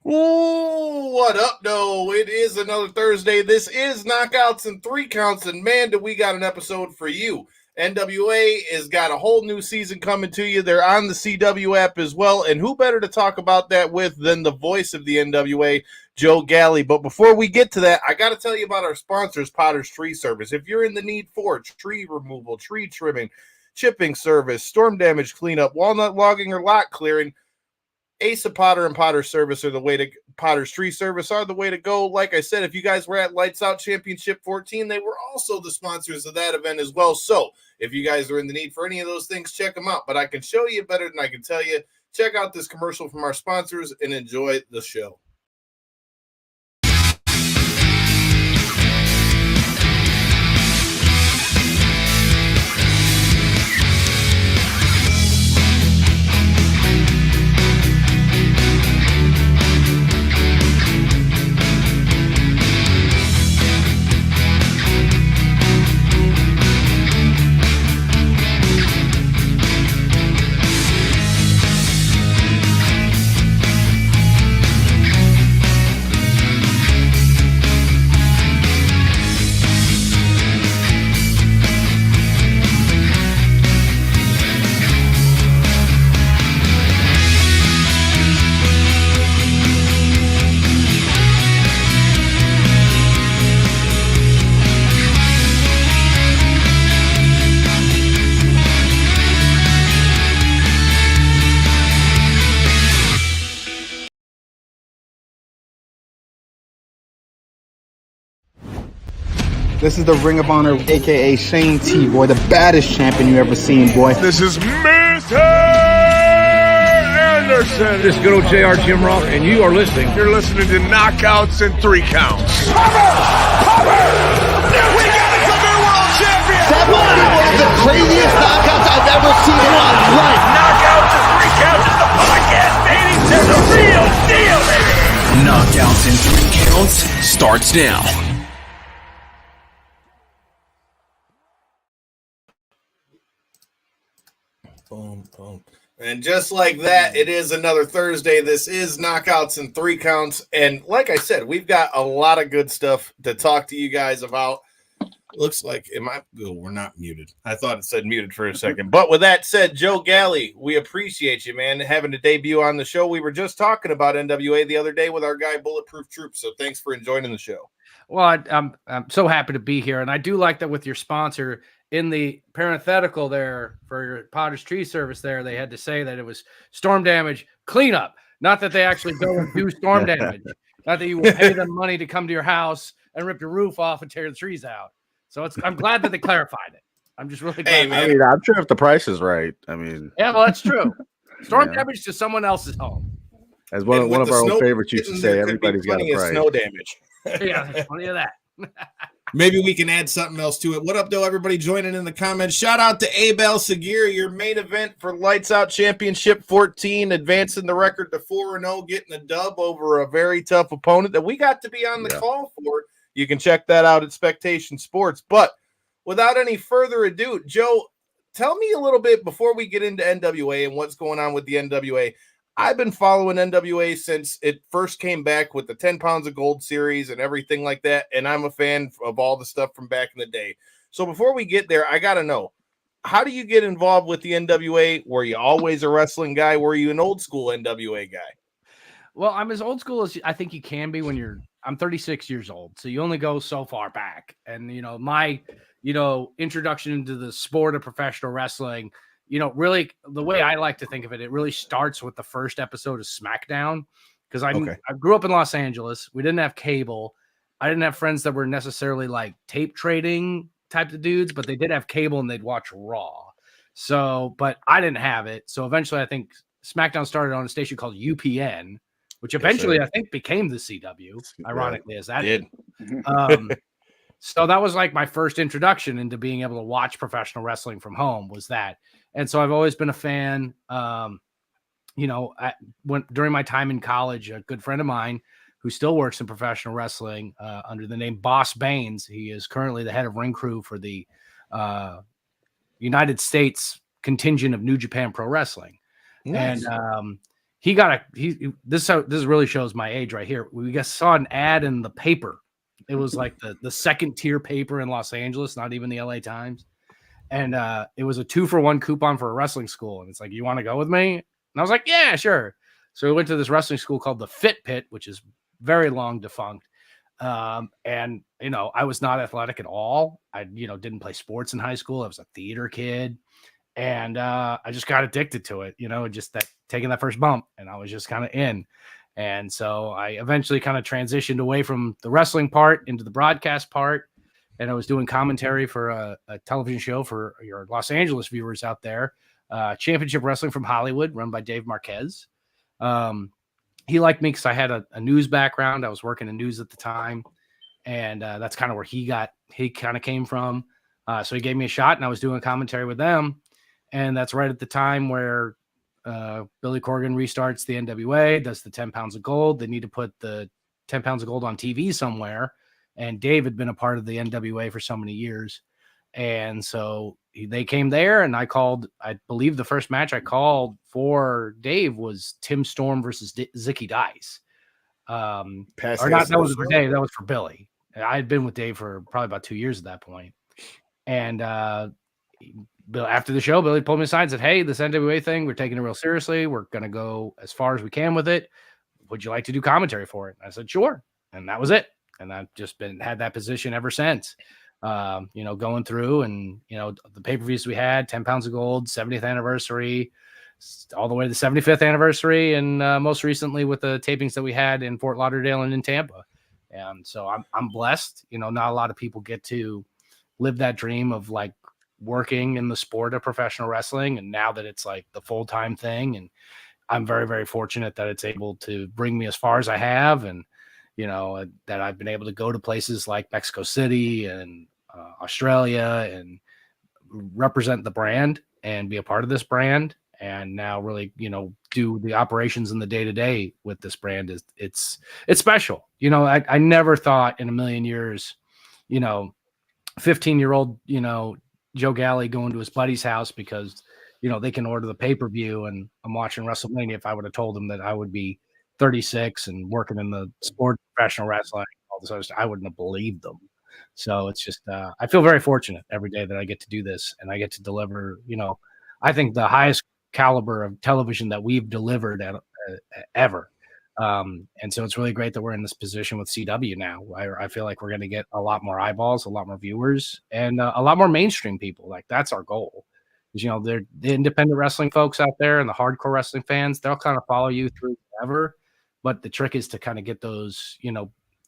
Ooh, what up, though? It is another Thursday. This is Knockouts and Three Counts, and man, do we got an episode for you. NWA has got a whole new season coming to you. They're on the CW app as well, and who better to talk about that with than the voice of the NWA, Joe Galli. But before we get to that, I got to tell you about our sponsors, Potter's Tree Service. If you're in the need for tree removal, tree trimming, chipping service, storm damage cleanup, walnut logging, or lot clearing, Asa Potter and Potter Service are the way to Potter's Tree Service are the way to go. Like I said, if you guys were at Lights Out Championship 14, they were also the sponsors of that event as well. So if you guys are in the need for any of those things, check them out. But I can show you better than I can tell you. Check out this commercial from our sponsors and enjoy the show. This is the Ring of Honor, a.k.a. Shane T, boy, the baddest champion you ever seen, boy. This is Mr. Anderson. This is good old JR Jim Ross, and you are listening. You're listening to Knockouts and Three Counts. Cover! We got a new world champion! That might be one of the craziest knockouts I've ever seen in my life. Knockouts and Three Counts is the podcast, baby! It's the real deal, baby! Knockouts and Three Counts starts now. Boom, boom. And just like that, it is another Thursday. This is Knockouts and Three Counts. And like I said, we've got a lot of good stuff to talk to you guys about. Looks like we're not muted. I thought it said muted for a second. But with that said, Joe Galli, we appreciate you, man, having a debut on the show. We were just talking about NWA the other day with our guy Bulletproof Troop. So thanks for joining the show. Well, I'm so happy to be here. And I do like that with your sponsor in the parenthetical there for your Potter's Tree Service there, they had to say that it was storm damage cleanup, not that they actually go and do storm damage, not that you will pay them money to come to your house and rip your roof off and tear the trees out. So I'm glad that they clarified it. I'm just really glad. Hey, man. I mean, I'm sure if the price is right. I mean, yeah, well, that's true. Storm damage to someone else's home. As one of our old favorites used to say, everybody's got a price. Snow damage. Yeah, there's plenty of that. Maybe we can add something else to it. What up, though, everybody joining in the comments? Shout out to Abel Seguir, your main event for Lights Out Championship 14, advancing the record to 4-0, getting a dub over a very tough opponent that we got to be on the call for. You can check that out at Spectation Sports. But without any further ado, Joe, tell me a little bit before we get into NWA and what's going on with the NWA. I've been following NWA since it first came back with the 10 Pounds of Gold series and everything like that, and I'm a fan of all the stuff from back in the day. So before we get there, I got to know, how do you get involved with the NWA? Were you always a wrestling guy? Were you an old school NWA guy? Well, I'm as old school as I think you can be when I'm 36 years old, so you only go so far back. And, my, introduction into the sport of professional wrestling, really the way I like to think of it, it really starts with the first episode of SmackDown, because I grew up in Los Angeles. We didn't have cable. I didn't have friends that were necessarily like tape trading type of dudes, but they did have cable and they'd watch Raw. So, but I didn't have it. So eventually I think SmackDown started on a station called UPN, which eventually I think became the CW, ironically, as that did. So that was like my first introduction into being able to watch professional wrestling from home, was that. And so I've always been a fan. During my time in college, a good friend of mine who still works in professional wrestling under the name Boss Baines, he is currently the head of ring crew for the United States contingent of New Japan Pro Wrestling. Nice. And This really shows my age right here. We saw an ad in the paper. It was like the second tier paper in Los Angeles, not even the LA Times. And it was a 2-for-1 coupon for a wrestling school. And it's like, you want to go with me? And I was like, yeah, sure. So we went to this wrestling school called the Fit Pit, which is very long defunct. And, I was not athletic at all. I, didn't play sports in high school. I was a theater kid. And I just got addicted to it, just taking that first bump. And I was just kind of in. And so I eventually kind of transitioned away from the wrestling part into the broadcast part. And I was doing commentary for a television show for your Los Angeles viewers out there, Championship Wrestling from Hollywood, run by Dave Marquez. He liked me because I had a news background. I was working in news at the time. And that's kind of where he kind of came from. So he gave me a shot, and I was doing commentary with them. And that's right at the time where Billy Corgan restarts the NWA, does the 10 pounds of gold. They need to put the 10 pounds of gold on TV somewhere. And Dave had been a part of the NWA for so many years. And so they came there, and I believe the first match I called for Dave was Tim Storm versus Zicky Dice. That was for Dave. That was for Billy. I had been with Dave for probably about 2 years at that point. And after the show, Billy pulled me aside and said, "Hey, this NWA thing, we're taking it real seriously. We're going to go as far as we can with it. Would you like to do commentary for it?" And I said, "Sure." And that was it. And I've just had that position ever since, going through and, the pay-per-views we had, 10 pounds of gold, 70th anniversary, all the way to the 75th anniversary. And most recently with the tapings that we had in Fort Lauderdale and in Tampa. And so I'm blessed, not a lot of people get to live that dream of like working in the sport of professional wrestling. And now that it's like the full-time thing, and I'm very, very fortunate that it's able to bring me as far as I have. And, that I've been able to go to places like Mexico City and Australia and represent the brand and be a part of this brand. And now really, do the operations in the day-to-day with this brand it's special. I never thought in a million years, 15-year-old, Joe Galli going to his buddy's house because, they can order the pay-per-view and I'm watching WrestleMania. If I would have told them that I would be 36 and working in the sport, professional wrestling, all this other stuff, I wouldn't have believed them. So it's just, I feel very fortunate every day that I get to do this and I get to deliver, I think the highest caliber of television that we've delivered ever. And so it's really great that we're in this position with CW now. I feel like we're going to get a lot more eyeballs, a lot more viewers, and a lot more mainstream people. Like that's our goal. They're the independent wrestling folks out there and the hardcore wrestling fans. They'll kind of follow you through forever. But the trick is to kind of get those,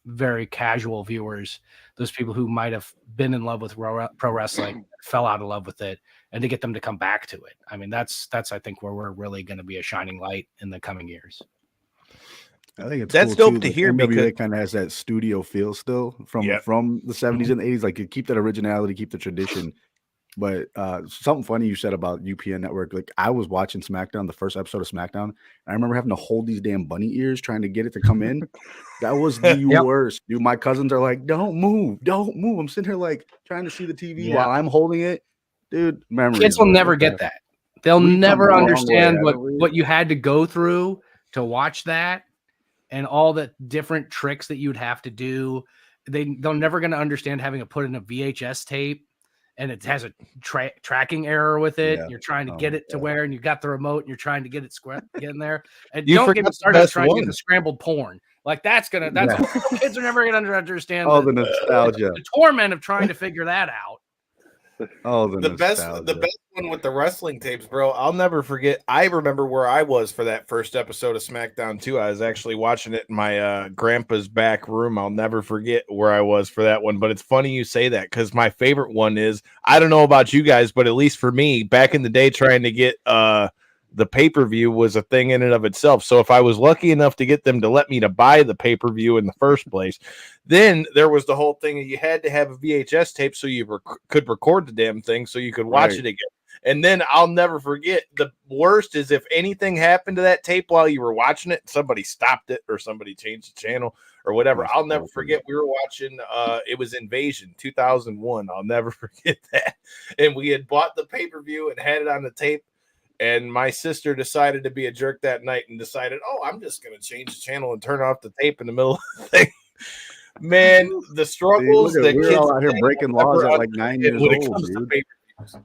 very casual viewers, those people who might have been in love with pro wrestling, fell out of love with it, and to get them to come back to it. I mean, that's I think where we're really going to be a shining light in the coming years. I think that's cool dope to hear NWA because kind of has that studio feel still from the 70s and the 80s. Like you keep that originality, keep the tradition. But something funny you said about UPN Network. Like I was watching SmackDown, the first episode of SmackDown, and I remember having to hold these damn bunny ears trying to get it to come in. That was the worst. Dude, my cousins are like, "Don't move, don't move." I'm sitting here like trying to see the TV while I'm holding it. Dude, memories. Kids will never get that. They'll never understand what you had to go through to watch that and all the different tricks that you'd have to do. They're never going to understand having to put in a VHS tape. And it has a tracking error with it. You're trying to get it to where, and you got the remote, and you're trying to get it get in there. And don't get me started trying to get the scrambled porn. Like kids are never gonna understand all the nostalgia, the torment of trying to figure that out. Oh, the best one with the wrestling tapes, bro. I'll never forget. I remember where I was for that first episode of SmackDown 2. I was actually watching it in my grandpa's back room. I'll never forget where I was for that one. But it's funny you say that because my favorite one is, I don't know about you guys, but at least for me, back in the day, trying to get the pay-per-view was a thing in and of itself. So if I was lucky enough to get them to let me to buy the pay-per-view in the first place, then there was the whole thing you had to have a VHS tape so you could record the damn thing so you could watch it again. And then I'll never forget, the worst is if anything happened to that tape while you were watching it, somebody stopped it or somebody changed the channel or whatever. I'll never forget, we were watching, it was Invasion 2001. I'll never forget that. And we had bought the pay-per-view and had it on the tape. And my sister decided to be a jerk that night and decided, oh, I'm just going to change the channel and turn off the tape in the middle of the thing. Man, the struggles that we're kids all out here breaking laws at like 9 years when it old, comes to dude. pay-per-views.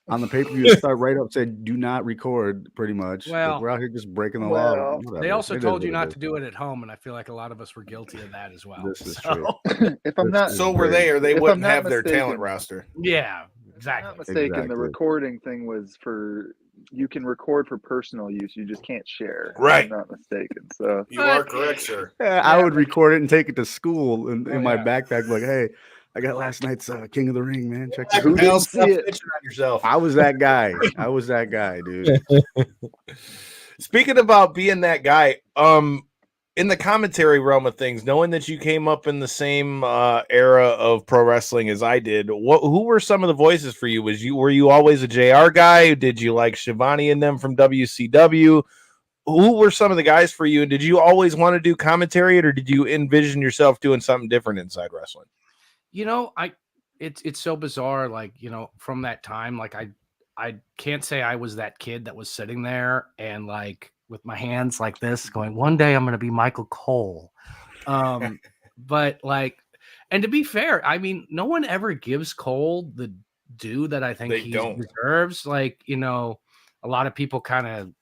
On the pay-per-view, start right up said do not record, pretty much. Well, like, we're out here just breaking the law. They also It told is you what it not is. to do it at home, and I feel like a lot of us were guilty of that as well. This is So, true. If I'm not, So were they, or they If wouldn't I'm not have their mistaken- talent roster. yeah, if I'm exactly. not mistaken, Exactly. the recording thing was for you can record for personal use. You just can't share. If Right. I'm not mistaken. So You are correct, sir. Yeah, I would record it and take it to school in Oh, my yeah. backpack. Like, hey, I got last night's King of the Ring, man. Check this Who out. didn't Hell, see stop it? bitching on yourself. I was that guy. Dude. Speaking about being that guy, in the commentary realm of things, knowing that you came up in the same era of pro wrestling as I did, who were some of the voices for you? Were you always a JR guy? Did you like Shivani and them from WCW? Who were some of the guys for you? And did you always want to do commentary, or did you envision yourself doing something different inside wrestling? It's so bizarre. Like, from that time, like I can't say I was that kid that was sitting there and like with my hands like this going, one day I'm going to be Michael Cole. But like, and to be fair, I mean, no one ever gives Cole the due that I think he deserves. Like, a lot of people kind of,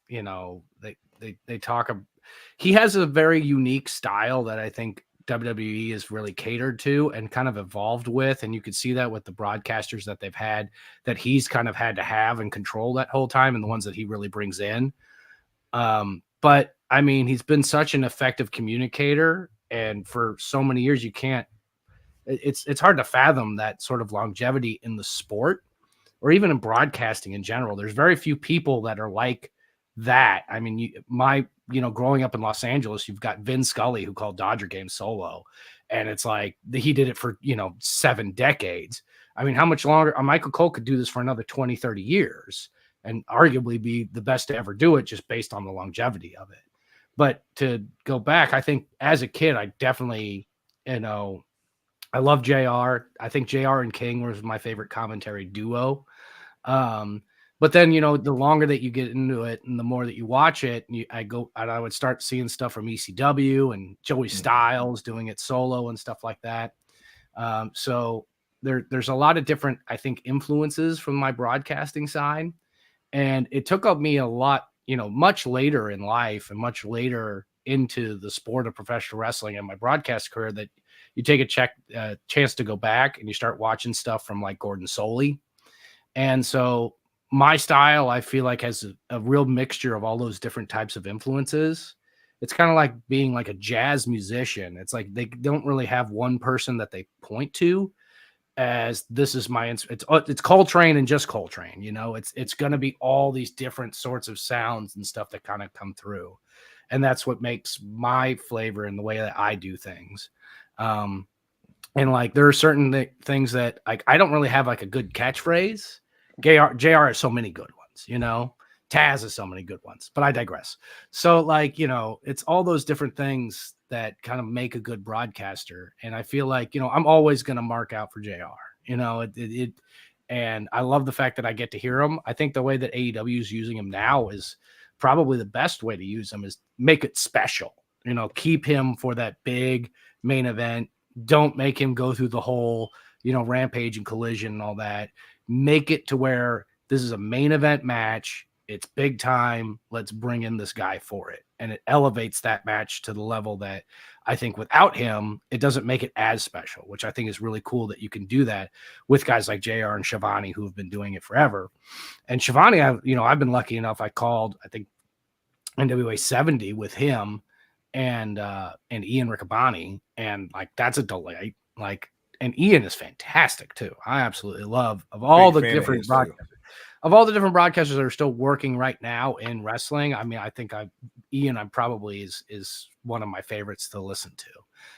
they talk. He has a very unique style that I think WWE is really catered to and kind of evolved with. And you could see that with the broadcasters that they've had, that he's kind of had to have and control that whole time, and the ones that he really brings in. But I mean, he's been such an effective communicator, and for so many years, it's hard to fathom that sort of longevity in the sport or even in broadcasting in general. There's very few people that are like that. I mean, growing up in Los Angeles, you've got Vin Scully who called Dodger games solo, and it's like he did it for 7 decades. I mean, how much longer Michael Cole could do this for another 20, 30 years and arguably be the best to ever do it just based on the longevity of it. But to go back, I think as a kid, I definitely, I love JR. I think JR and King was my favorite commentary duo. But then, the longer that you get into it and the more that you watch it, I would start seeing stuff from ECW and Joey Styles doing it solo and stuff like that. So there's a lot of different, I think, influences from my broadcasting side. And it took up me a lot, much later in life and much later into the sport of professional wrestling and my broadcast career that you take a chance to go back and you start watching stuff from like Gordon Soley. And so my style, I feel like, has a real mixture of all those different types of influences. It's kind of like being like a jazz musician. It's like they don't really have one person that they point to as this is my it's Coltrane and just Coltrane. It's going to be all these different sorts of sounds and stuff that kind of come through, and that's what makes my flavor and the way that I do things. And like there are certain things that I don't really have like a good catchphrase. JR has so many good ones, Taz has so many good ones, but I digress. So like, it's all those different things that kind of make a good broadcaster. And I feel like, I'm always going to mark out for JR, and I love the fact that I get to hear him. I think the way that AEW is using him now is probably the best way to use him is make it special, keep him for that big main event. Don't make him go through the whole, Rampage and Collision and all that. Make it to where this is a main event match. It's big time. Let's bring in this guy for it. And it elevates that match to the level that I think without him, it doesn't make it as special, which I think is really cool that you can do that with guys like JR and Shivani who have been doing it forever. And Shivani, I've been lucky enough. I called, I think, NWA 70 with him and Ian Riccaboni. And like, that's a delight. Like, and Ian is fantastic too. I absolutely love of all the different broadcasters that are still working right now in wrestling. I mean, I think Ian probably is one of my favorites to listen to,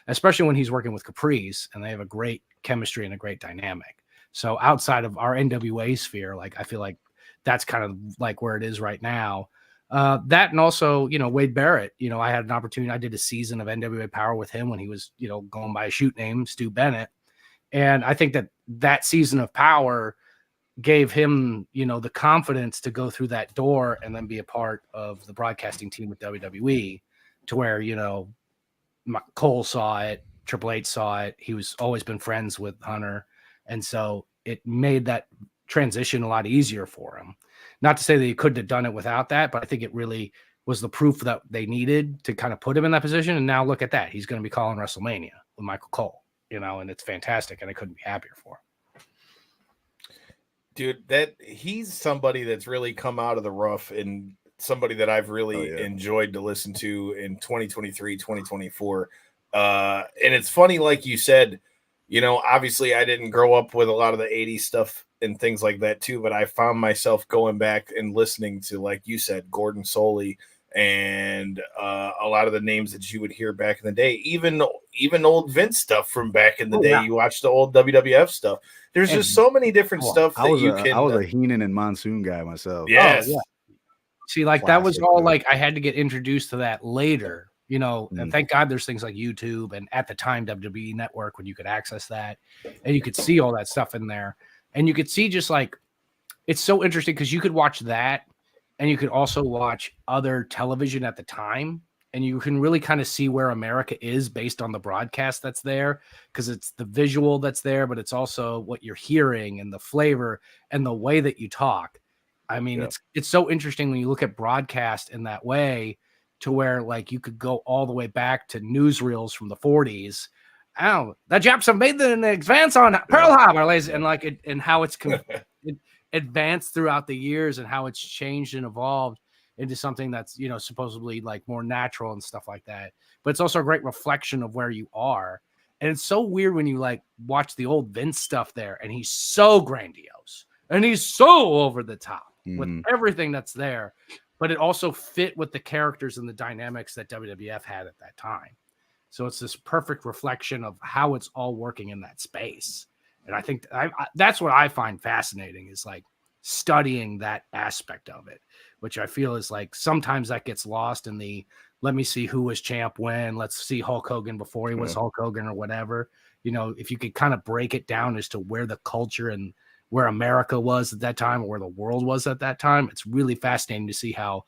especially when he's working with Caprice and they have a great chemistry and a great dynamic. So outside of our NWA sphere, like I feel like that's kind of like where it is right now. That and also, Wade Barrett, I had an opportunity. I did a season of NWA Power with him when he was, going by a shoot name, Stu Bennett. And I think that season of Power gave him, the confidence to go through that door and then be a part of the broadcasting team with WWE, to where, Cole saw it, Triple H saw it. He was always been friends with Hunter. And so it made that transition a lot easier for him. Not to say that he couldn't have done it without that, but I think it really was the proof that they needed to kind of put him in that position. And now look at that. He's going to be calling WrestleMania with Michael Cole, and it's fantastic. And I couldn't be happier for him. Dude, he's somebody that's really come out of the rough and somebody that I've really enjoyed to listen to in 2023, 2024. And it's funny, like you said, obviously I didn't grow up with a lot of the 80s stuff and things like that too, but I found myself going back and listening to, like you said, Gordon Soley and a lot of the names that you would hear back in the day, even old Vince stuff from back in the day. Yeah. You watch the old WWF stuff. There's just so many different stuff that you can. I was a Heenan and Monsoon guy myself. Yes. Oh, yeah. See, like classic, that was all like I had to get introduced to that later, and thank God there's things like YouTube and at the time WWE Network when you could access that and you could see all that stuff in there. And you could see just like, it's so interesting because you could watch that and you could also watch other television at the time. And you can really kind of see where America is based on the broadcast that's there, because it's the visual that's there, but it's also what you're hearing and the flavor and the way that you talk. I mean, it's so interesting when you look at broadcast in that way, to where like you could go all the way back to newsreels from the 40s. Oh, the Japs have made an advance on Pearl Harbor, and like it, and how it's it advanced throughout the years and how it's changed and evolved into something that's, supposedly like more natural and stuff like that. But it's also a great reflection of where you are. And it's so weird when you like watch the old Vince stuff there, and he's so grandiose and he's so over the top with everything that's there. But it also fit with the characters and the dynamics that WWF had at that time. So it's this perfect reflection of how it's all working in that space. And I think that's what I find fascinating, is like studying that aspect of it, which I feel is like sometimes that gets lost in the, let me see who was champ when, let's see Hulk Hogan before he was Hulk Hogan or whatever. If you could kind of break it down as to where the culture and where America was at that time or where the world was at that time, it's really fascinating to see how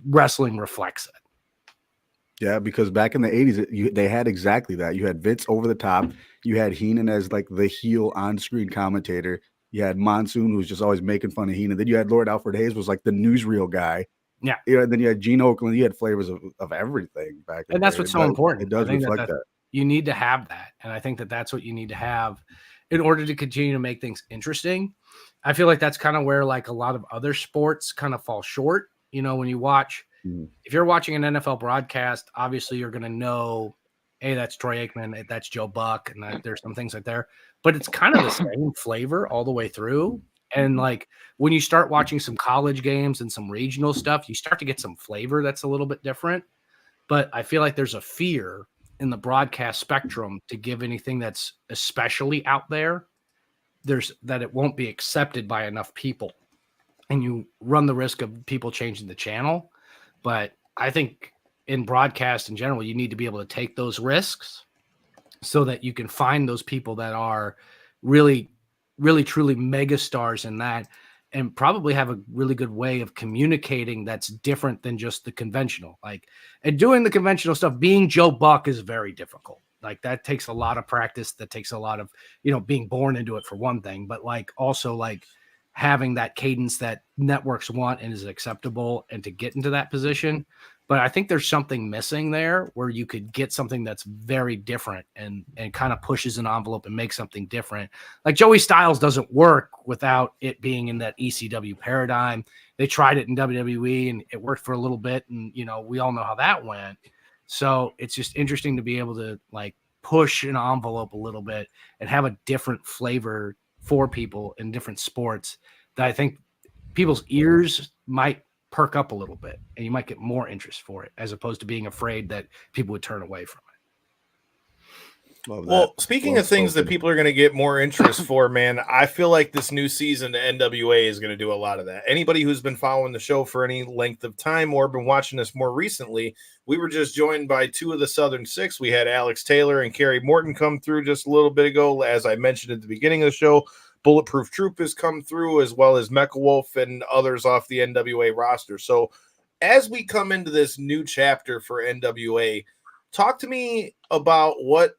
wrestling reflects it. Yeah, because back in the 80s, they had exactly that. You had Vince over the top. You had Heenan as like the heel on-screen commentator. You had Monsoon, who was just always making fun of Heenan. Then you had Lord Alfred Hayes, was like the newsreel guy. Yeah. Then you had Gene Oakland. You had flavors of everything back then. And that's what's so important. It does reflect that. You need to have that. And I think that that's what you need to have in order to continue to make things interesting. I feel like that's kind of where like a lot of other sports kind of fall short. When you watch, if you're watching an NFL broadcast, obviously you're going to know, hey, that's Troy Aikman, that's Joe Buck, and there's some things like there. But it's kind of the same flavor all the way through. And like when you start watching some college games and some regional stuff, you start to get some flavor that's a little bit different. But I feel like there's a fear in the broadcast spectrum to give anything that's especially out there, that it won't be accepted by enough people. And you run the risk of people changing the channel. But I think in broadcast in general, you need to be able to take those risks so that you can find those people that are really, really, truly mega stars in that, and probably have a really good way of communicating that's different than just the conventional. And doing the conventional stuff, being Joe Buck is very difficult. Like that takes a lot of practice. That takes a lot of, being born into it for one thing, but like also like having that cadence that networks want and is acceptable, and to get into that position. But I think there's something missing there where you could get something that's very different and kind of pushes an envelope and makes something different. Like Joey Styles doesn't work without it being in that ECW paradigm. They tried it in WWE and it worked for a little bit. And, we all know how that went. So it's just interesting to be able to like push an envelope a little bit and have a different flavor for people in different sports that I think people's ears might perk up a little bit, and you might get more interest for it, as opposed to being afraid that people would turn away from it. Well, speaking of things that people are going to get more interest for, man, I feel like this new season, the NWA is going to do a lot of that. Anybody who's been following the show for any length of time or been watching us more recently, we were just joined by two of the Southern Six. We had Alex Taylor and Kerry Morton come through just a little bit ago, as I mentioned at the beginning of the show. Bulletproof Troop has come through, as well as Mecha Wolf and others off the NWA roster. So as we come into this new chapter for NWA, talk to me about what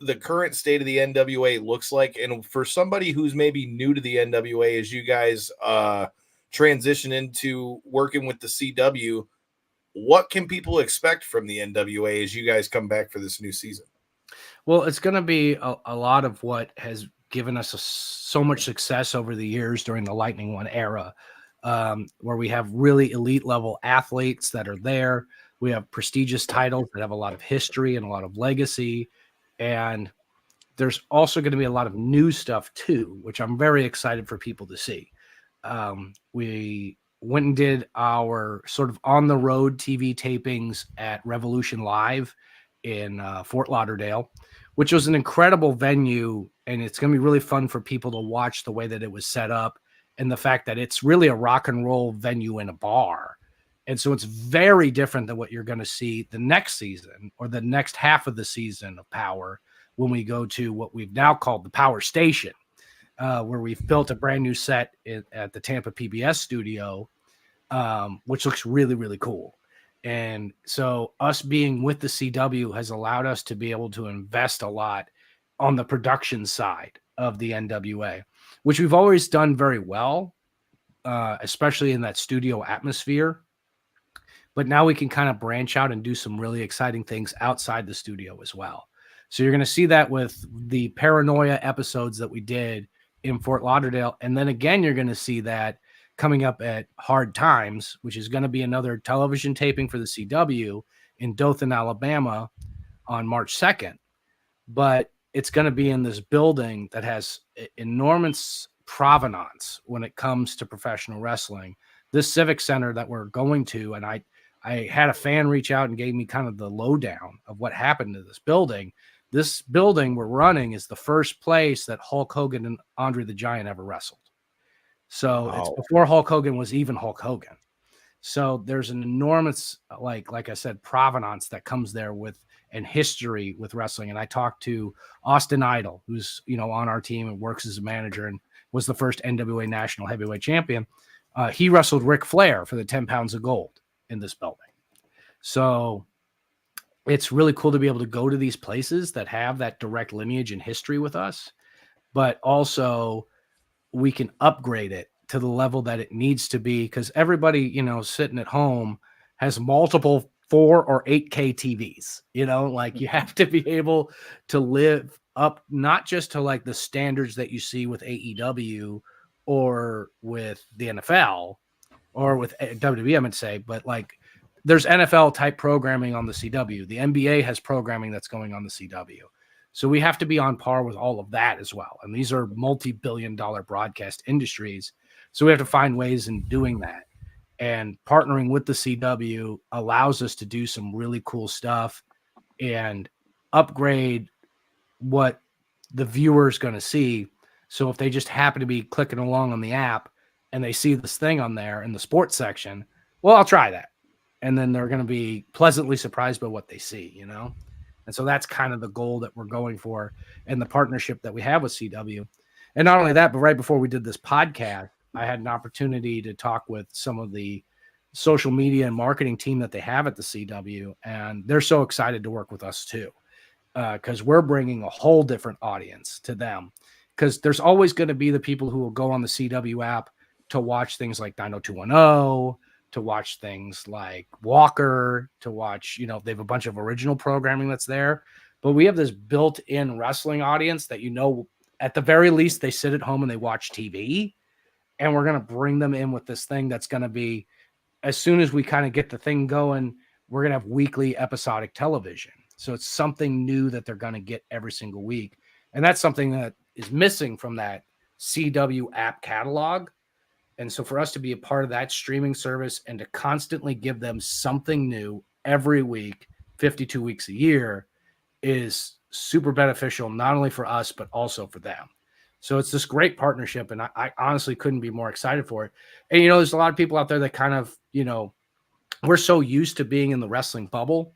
the current state of the NWA looks like. And for somebody who's maybe new to the NWA, as you guys transition into working with the CW, what can people expect from the NWA as you guys come back for this new season? Well, it's going to be a lot of what has given us so much success over the years during the Lightning One era, where we have really elite level athletes that are there. We have prestigious titles that have a lot of history and a lot of legacy. And there's also going to be a lot of new stuff too, which I'm very excited for people to see. We went and did our sort of on the road TV tapings at Revolution Live in Fort Lauderdale, which was an incredible venue. And it's going to be really fun for people to watch the way that it was set up and the fact that it's really a rock and roll venue in a bar. And so it's very different than what you're going to see the next season or the next half of the season of Power when we go to what we've now called the Power Station, where we've built a brand new set at the Tampa PBS studio, which looks really, really cool. And so us being with the CW has allowed us to be able to invest a lot on the production side of the NWA, which we've always done very well, especially in that studio atmosphere. But now we can kind of branch out and do some really exciting things outside the studio as well. So you're going to see that with the Paranoia episodes that we did in Fort Lauderdale. And then again, you're going to see that coming up at Hard Times, which is going to be another television taping for the CW in Dothan, Alabama on March 2nd. But it's going to be in this building that has enormous provenance when it comes to professional wrestling. This Civic Center that we're going to, and I had a fan reach out and gave me kind of the lowdown of what happened to this building. This building we're running is the first place that Hulk Hogan and Andre the Giant ever wrestled. So It's before Hulk Hogan was even Hulk Hogan. So there's an enormous, like I said, provenance that comes there with and history with wrestling. And I talked to Austin Idol, who's, on our team and works as a manager and was the first NWA National Heavyweight Champion. He wrestled Ric Flair for the 10 pounds of gold in this building. So it's really cool to be able to go to these places that have that direct lineage and history with us, but also we can upgrade it to the level that it needs to be, because everybody, sitting at home has multiple 4 or 8K TVs, you have to be able to live up, not just to like the standards that you see with AEW or with the NFL or with WWE, I would say, but like there's NFL type programming on the CW. The NBA has programming that's going on the CW. So we have to be on par with all of that as well. And these are multi-billion-dollar broadcast industries. So we have to find ways in doing that. And partnering with the CW allows us to do some really cool stuff and upgrade what the viewer is going to see. So if they just happen to be clicking along on the app and they see this thing on there in the sports section, well, I'll try that. And then they're going to be pleasantly surprised by what they see, And so that's kind of the goal that we're going for and the partnership that we have with CW. And not only that, but right before we did this podcast, I had an opportunity to talk with some of the social media and marketing team that they have at the CW. And they're so excited to work with us too, because we're bringing a whole different audience to them. Because there's always going to be the people who will go on the CW app to watch things like 90210, to watch things like Walker, to watch, they have a bunch of original programming that's there. But we have this built-in wrestling audience that, at the very least, they sit at home and they watch TV. And we're going to bring them in with this thing that's going to be, as soon as we kind of get the thing going, we're going to have weekly episodic television. So it's something new that they're going to get every single week. And that's something that is missing from that CW app catalog. And so for us to be a part of that streaming service and to constantly give them something new every week, 52 weeks a year, is super beneficial, not only for us, but also for them. So it's this great partnership, and I honestly couldn't be more excited for it. And, there's a lot of people out there that kind of, we're so used to being in the wrestling bubble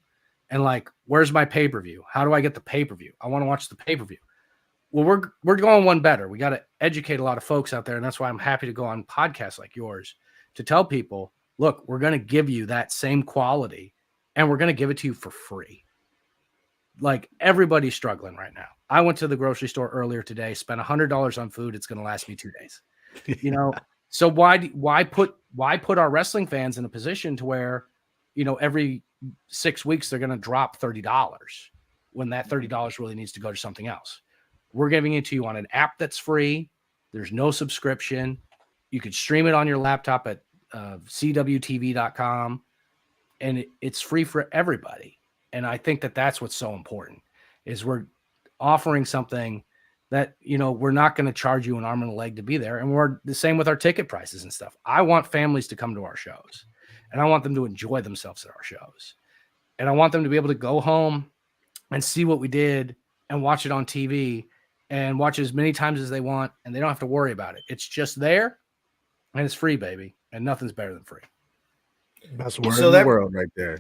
and like, where's my pay-per-view? How do I get the pay-per-view? I want to watch the pay-per-view. Well, we're going one better. We got to educate a lot of folks out there, and that's why I'm happy to go on podcasts like yours to tell people, look, we're going to give you that same quality, and we're going to give it to you for free. Like, everybody's struggling right now. I went to the grocery store earlier today, spent $100 on food. It's going to last me 2 days. You know, so why put our wrestling fans in a position to where, you know, every 6 weeks they're going to drop $30 when that $30 really needs to go to something else? We're giving it to you on an app that's free. There's no subscription. You could stream it on your laptop at cwtv.com, and it's free for everybody. And I think that that's what's so important, is we're offering something that, you know, we're not going to charge you an arm and a leg to be there. And we're the same with our ticket prices and stuff. I want families to come to our shows, and I want them to enjoy themselves at our shows. And I want them to be able to go home and see what we did and watch it on TV and watch it as many times as they want, and they don't have to worry about it. It's just there, and it's free, baby, and nothing's better than free. Best word in the world right there.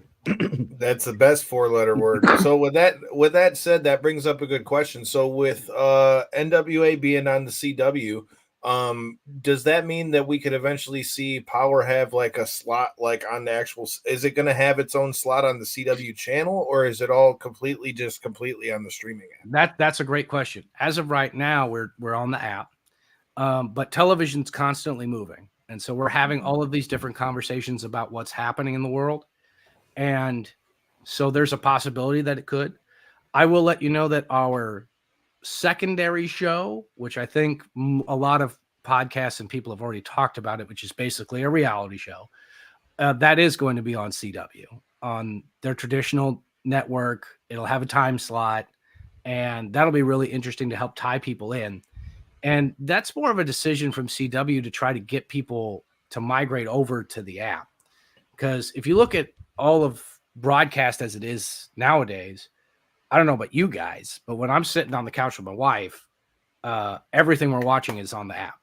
That's the best 4-letter word. So with that said, that brings up a good question. So with NWA being on the CW, does that mean that we could eventually see Power have like a slot, like on the actual? Is it going to have its own slot on the CW channel, or is it all completely on the streaming app? That's a great question. As of right now, we're on the app, but television's constantly moving, and so we're having all of these different conversations about what's happening in the world, and so there's a possibility that it could. I will let you know that our secondary show, which I think a lot of podcasts and people have already talked about it, which is basically a reality show, that is going to be on CW, on their traditional network. It'll have a time slot, and that'll be really interesting to help tie people in. And that's more of a decision from CW to try to get people to migrate over to the app. Because if you look at all of broadcast as it is nowadays, I don't know about you guys, but when I'm sitting on the couch with my wife, everything we're watching is on the app.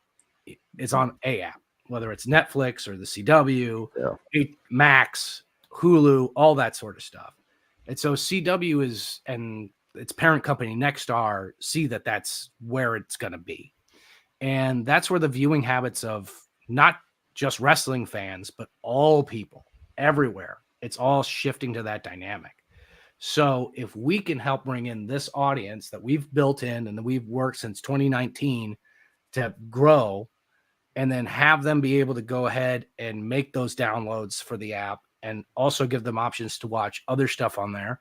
It's on a app, whether it's Netflix or the CW, Max, Hulu, all that sort of stuff. And so CW is, and its parent company Nexstar, see that that's where it's going to be. And that's where the viewing habits of not just wrestling fans, but all people everywhere, it's all shifting to that dynamic. So if we can help bring in this audience that we've built in and that we've worked since 2019 to grow, and then have them be able to go ahead and make those downloads for the app, and also give them options to watch other stuff on there.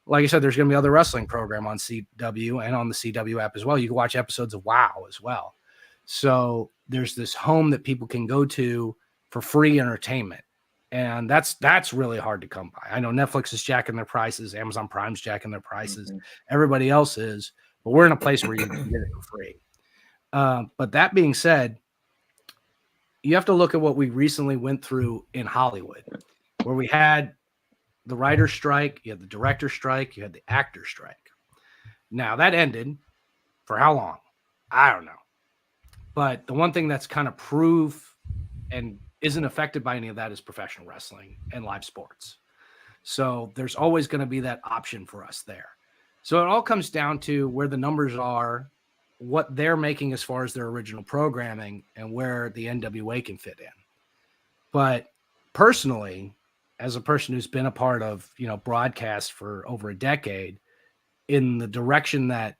Like I said, there's going to be other wrestling program on CW and on the CW app as well. You can watch episodes of WOW as well. So there's this home that people can go to for free entertainment. And that's really hard to come by. I know Netflix is jacking their prices. Amazon Prime's jacking their prices. Everybody else is. But we're in a place where you can get it for free. But that being said, you have to look at what we recently went through in Hollywood, where we had the writer's strike, you had the director's strike, you had the actor's strike. Now, that ended for how long? I don't know. But the one thing that's kind of proof and isn't affected by any of that is professional wrestling and live sports. So there's always going to be that option for us there. So it all comes down to where the numbers are, what they're making as far as their original programming, and where the NWA can fit in. But personally, as a person who's been a part of, broadcast for over a decade, in the direction that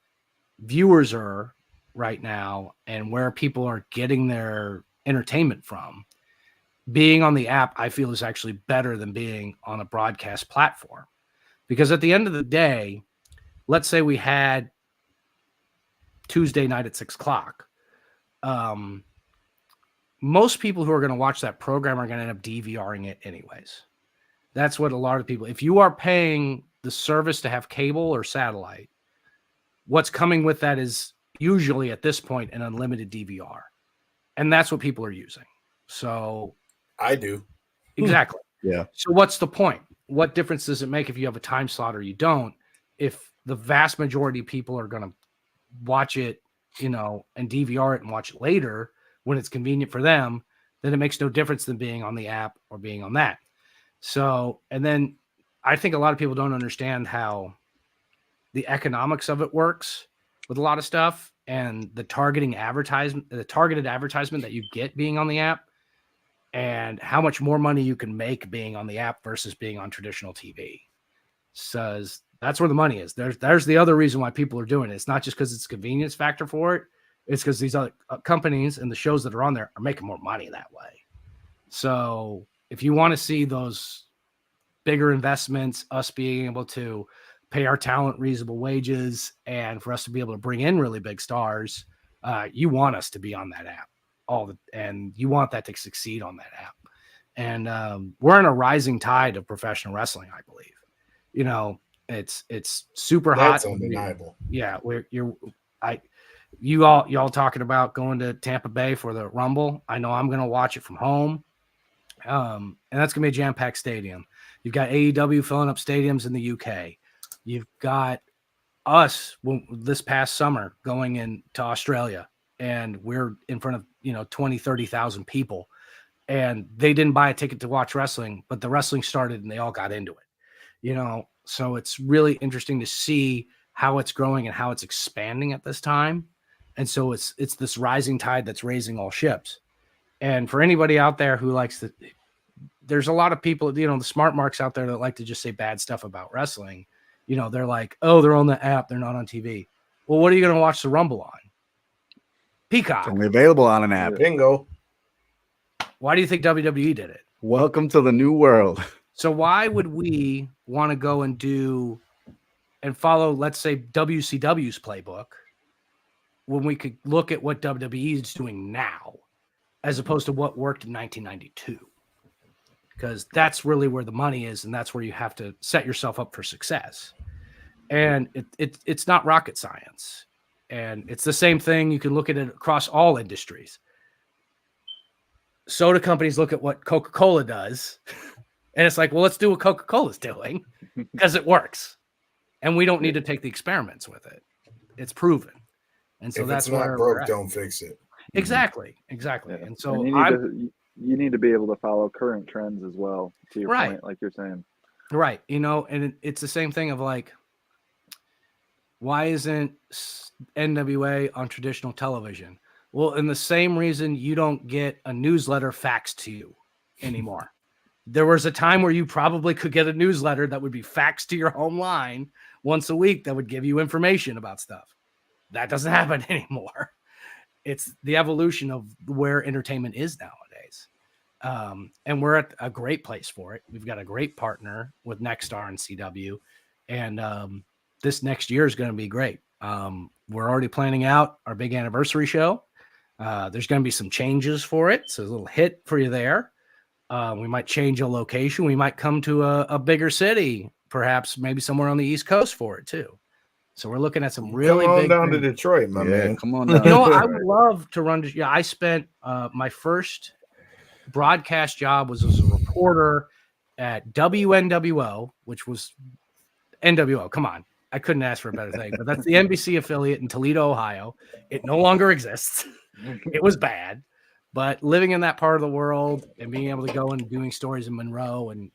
viewers are right now and where people are getting their entertainment from, being on the app, I feel, is actually better than being on a broadcast platform. Because at the end of the day, let's say we had Tuesday night at 6:00. Most people who are going to watch that program are going to end up DVRing it anyways. That's what a lot of people, if you are paying the service to have cable or satellite, what's coming with that is usually at this point an unlimited DVR. And that's what people are using. So I do. Exactly. Yeah. So what's the point? What difference does it make if you have a time slot or you don't? If the vast majority of people are going to watch it, and DVR it and watch it later when it's convenient for them, then it makes no difference than being on the app or being on that. So, and then I think a lot of people don't understand how the economics of it works. with a lot of stuff, and the targeted advertisement that you get being on the app, and how much more money you can make being on the app versus being on traditional TV. Says that's where the money is. There's the other reason why people are doing it. It's not just because it's a convenience factor for it. It's because these other companies and the shows that are on there are making more money that way. So if you want to see those bigger investments, us being able to pay our talent reasonable wages, and for us to be able to bring in really big stars, you want us to be on that app and you want that to succeed on that app. And we're in a rising tide of professional wrestling, I believe. You know, it's super hot. That's undeniable. Yeah, y'all talking about going to Tampa Bay for the Rumble. I know I'm going to watch it from home. And that's going to be a jam-packed stadium. You've got AEW filling up stadiums in the UK. You've got us this past summer going into Australia, and we're in front of 20, 30,000 people, and they didn't buy a ticket to watch wrestling, but the wrestling started and they all got into it. So it's really interesting to see how it's growing and how it's expanding at this time. And so it's this rising tide that's raising all ships. And for anybody out there who likes to, there's a lot of people, the smart marks out there that like to just say bad stuff about wrestling. They're like, oh, they're on the app, they're not on TV. Well, what are you going to watch the Rumble on? Peacock. It's only available on an app. Bingo. Why do you think WWE did it? Welcome to the new world. So why would we want to go and do and follow, let's say, WCW's playbook when we could look at what WWE is doing now as opposed to what worked in 1992? Because that's really where the money is, and that's where you have to set yourself up for success. And it's not rocket science. And it's the same thing. You can look at it across all industries. Soda companies look at what Coca-Cola does, and it's like, well, let's do what Coca-Cola's doing because it works. And we don't need to take the experiments with it. It's proven. And so if that's it's not where broke, don't fix it. Exactly. Yeah. And so you need to be able to follow current trends as well, to your point, like you're saying. Right. And it's the same thing of like, why isn't NWA on traditional television? Well, in the same reason you don't get a newsletter faxed to you anymore. There was a time where you probably could get a newsletter that would be faxed to your home line once a week that would give you information about stuff. That doesn't happen anymore. It's the evolution of where entertainment is nowadays. And we're at a great place for it. We've got a great partner with Nexstar and CW. And this next year is going to be great. We're already planning out our big anniversary show. There's going to be some changes for it. So a little hit for you there. We might change a location. We might come to a bigger city, perhaps maybe somewhere on the East Coast for it too. So we're looking at some really come on big down things. to Detroit, my man. Come on down. I would love to run. Yeah, I spent my first broadcast job was as a reporter at WNWO, which was NWO. Come on. I couldn't ask for a better thing, but that's the NBC affiliate in Toledo, Ohio. It no longer exists. It was bad, but living in that part of the world and being able to go and doing stories in Monroe and,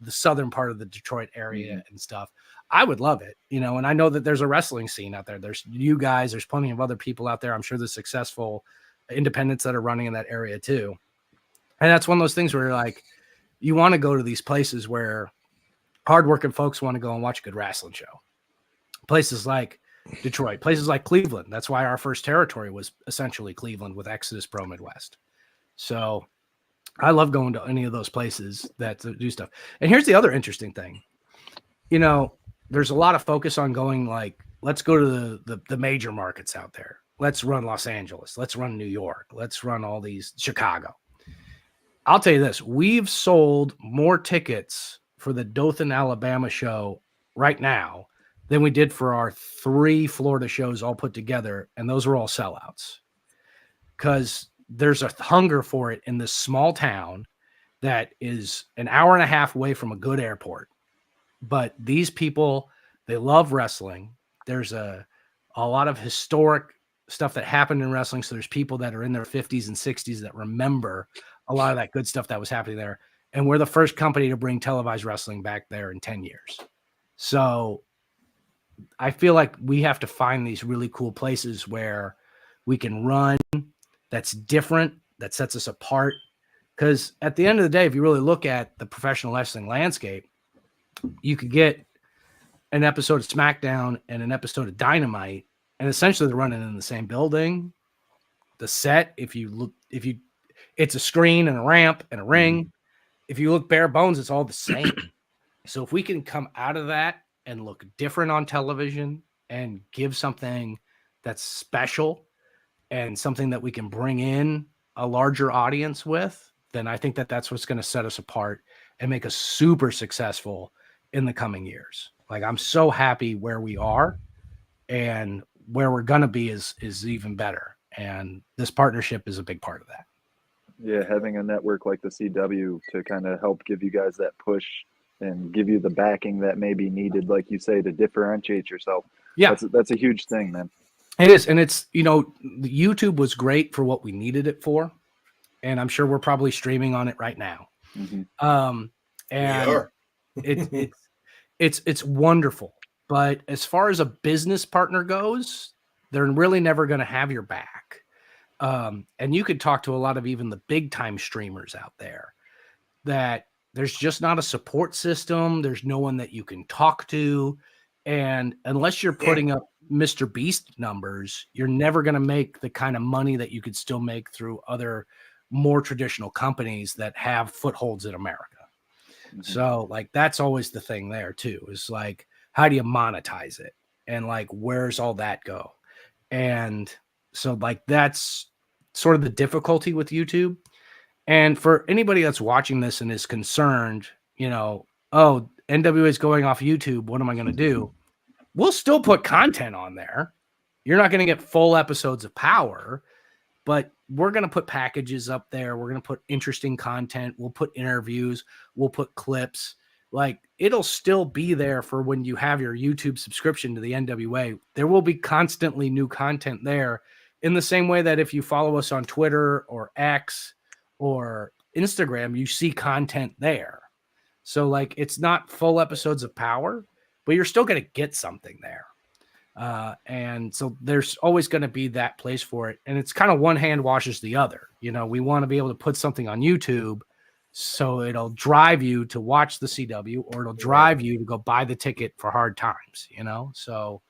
the southern part of the Detroit area and stuff, I would love it, and I know that there's a wrestling scene out there. There's you guys, there's plenty of other people out there. I'm sure there's successful independents that are running in that area too. And that's one of those things where like, you want to go to these places where hardworking folks want to go and watch a good wrestling show. Places like Detroit, places like Cleveland. That's why our first territory was essentially Cleveland with Exodus Pro Midwest. So I love going to any of those places that do stuff. And here's the other interesting thing. There's a lot of focus on going like, let's go to the major markets out there. Let's run Los Angeles. Let's run New York. Let's run all these Chicago. I'll tell you this. We've sold more tickets for the Dothan, Alabama show right now than we did for our 3 Florida shows all put together. And those were all sellouts because there's a hunger for it in this small town that is an hour and a half away from a good airport. But these people, they love wrestling. There's a lot of historic stuff that happened in wrestling. So there's people that are in their 50s and 60s that remember a lot of that good stuff that was happening there. And we're the first company to bring televised wrestling back there in 10 years. So I feel like we have to find these really cool places where we can run that's different, that sets us apart. Because at the end of the day, if you really look at the professional wrestling landscape, you could get an episode of SmackDown and an episode of Dynamite, and essentially they're running in the same building. The set, it's a screen and a ramp and a ring. If you look bare bones, it's all the same. So if we can come out of that and look different on television and give something that's special and something that we can bring in a larger audience with, then I think that that's what's going to set us apart and make us super successful in the coming years. Like, I'm so happy where we are, and where we're going to be is even better. And this partnership is a big part of that. Yeah, having a network like the CW to kind of help give you guys that push and give you the backing that may be needed, like you say, to differentiate yourself. Yeah, that's a huge thing, man. It is. And it's, YouTube was great for what we needed it for. And I'm sure we're probably streaming on it right now. Mm-hmm. And it's wonderful. But as far as a business partner goes, they're really never going to have your back. And you could talk to a lot of even the big time streamers out there that there's just not a support system. There's no one that you can talk to. And unless you're putting up Mr. Beast numbers, you're never going to make the kind of money that you could still make through other more traditional companies that have footholds in America. Mm-hmm. So like, that's always the thing there too, is like, how do you monetize it? And like, where's all that go? And so like, that's sort of the difficulty with YouTube. And for anybody that's watching this and is concerned, oh, NWA is going off YouTube, what am I going to do? We'll still put content on there. You're not going to get full episodes of Power, but we're going to put packages up there. We're going to put interesting content. We'll put interviews. We'll put clips. Like, it'll still be there for when you have your YouTube subscription to the NWA. There will be constantly new content there, in the same way that if you follow us on Twitter or X or Instagram, you see content there. So like, it's not full episodes of Power, but you're still going to get something there. And so there's always going to be that place for it. And it's kind of one hand washes the other. We want to be able to put something on YouTube so it'll drive you to watch the CW, or it'll drive you to go buy the ticket for Hard Times, so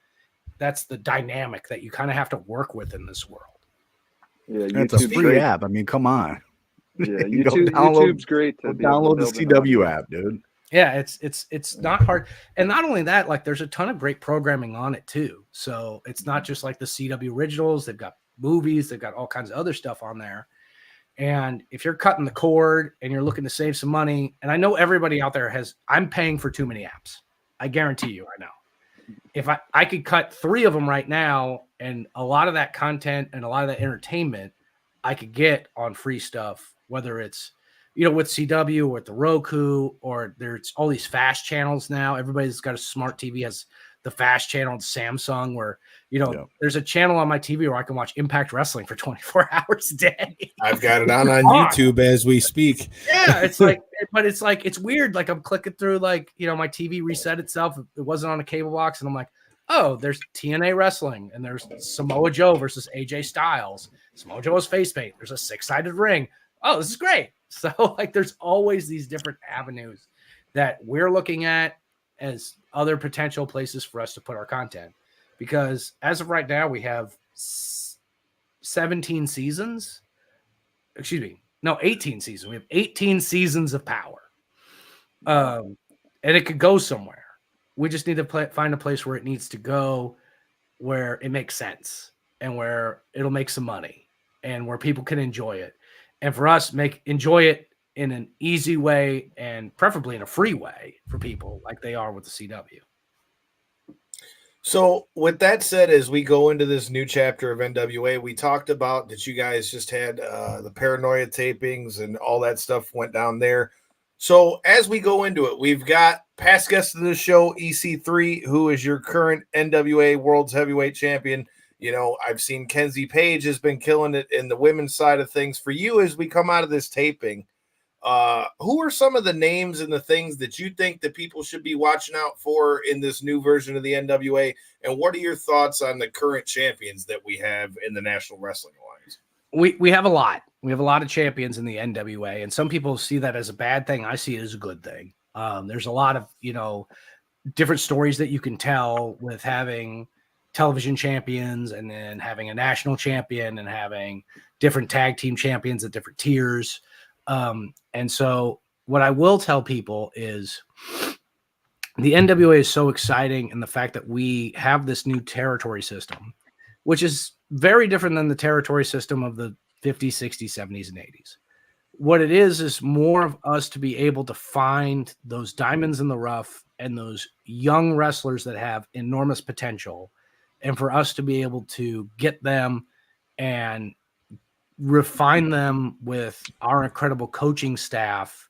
that's the dynamic that you kind of have to work with in this world. Yeah, it's a free app. I mean, come on. Yeah, YouTube's great to download the CW app, dude. Yeah, it's not hard. And not only that, like, there's a ton of great programming on it too. So it's not just like the CW originals. They've got movies, they've got all kinds of other stuff on there. And if you're cutting the cord and you're looking to save some money, and I know everybody out there I'm paying for too many apps. I guarantee you, I know. If I could cut 3 of them right now, and a lot of that content and a lot of that entertainment I could get on free stuff, whether it's, with CW or with the Roku, or there's all these fast channels now. Everybody's got a smart TV has the fast channel on Samsung, where, there's a channel on my TV where I can watch Impact Wrestling for 24 hours a day. I've got it on YouTube as we speak. Yeah, it's like, but it's like, it's weird. Like, I'm clicking through, like, my TV reset itself. It wasn't on a cable box. And I'm like, oh, there's TNA wrestling, and there's Samoa Joe versus AJ Styles. Samoa Joe has face paint. There's a 6-sided ring. Oh, this is great. So like, there's always these different avenues that we're looking at as other potential places for us to put our content, because as of right now, we have 18 seasons. We have 18 seasons of Power. And it could go somewhere. We just need to find a place where it needs to go, where it makes sense and where it'll make some money and where people can enjoy it. And for us, enjoy it in an easy way, and preferably in a free way for people, like they are with the CW. So with that said, as we go into this new chapter of NWA, we talked about that you guys just had the paranoia tapings and all that stuff went down there. So as we go into it, we've got past guests of the show, EC3, who is your current NWA World's Heavyweight Champion. I've seen Kenzie Page has been killing it in the women's side of things. For you, as we come out of this taping, Who are some of the names and the things that you think that people should be watching out for in this new version of the NWA? And what are your thoughts on the current champions that we have in the National Wrestling Alliance? We have a lot. We have a lot of champions in the NWA, and some people see that as a bad thing. I see it as a good thing. There's a lot of, different stories that you can tell with having television champions and then having a national champion and having different tag team champions at different tiers. And so what I will tell people is the NWA is so exciting in the fact that we have this new territory system, which is very different than the territory system of the 50s, 60s, 70s, and 80s. What it is more of us to be able to find those diamonds in the rough and those young wrestlers that have enormous potential, and for us to be able to get them and refine them with our incredible coaching staff,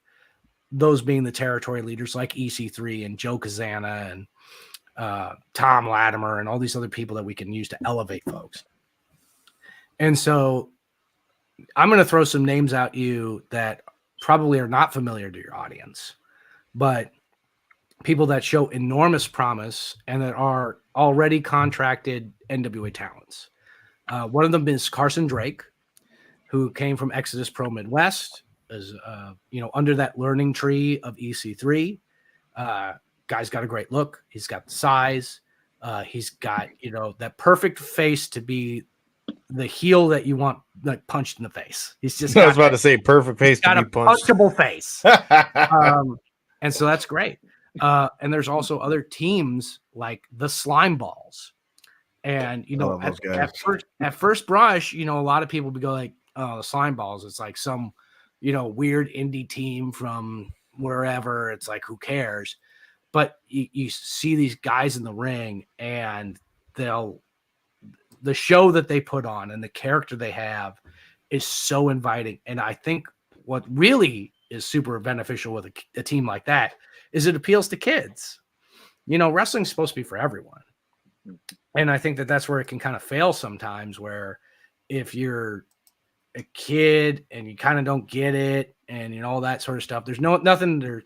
those being the territory leaders like EC3 and Joe Kazana and Tom Latimer and all these other people that we can use to elevate folks. And so I'm going to throw some names at you that probably are not familiar to your audience, but people that show enormous promise and that are already contracted NWA talents. One of them is Carson Drake, who came from Exodus Pro Midwest, is under that learning tree of EC3. Guy's got a great look. He's got the size. He's got that perfect face to be the heel that you want, like, punched in the face. He's just I was about to say perfect face to be punched. Punchable face. And so that's great. And there's also other teams like the Slime Balls. And at first brush, a lot of people would go like, oh, the Slime Balls, it's like some weird indie team from wherever. It's like, who cares? But you see these guys in the ring, and the show that they put on and the character they have is so inviting. And I think what really is super beneficial with a team like that is it appeals to kids. Wrestling's supposed to be for everyone. And I think that that's where it can kind of fail sometimes, where if you're a kid and you kind of don't get it and all that sort of stuff, there's nothing to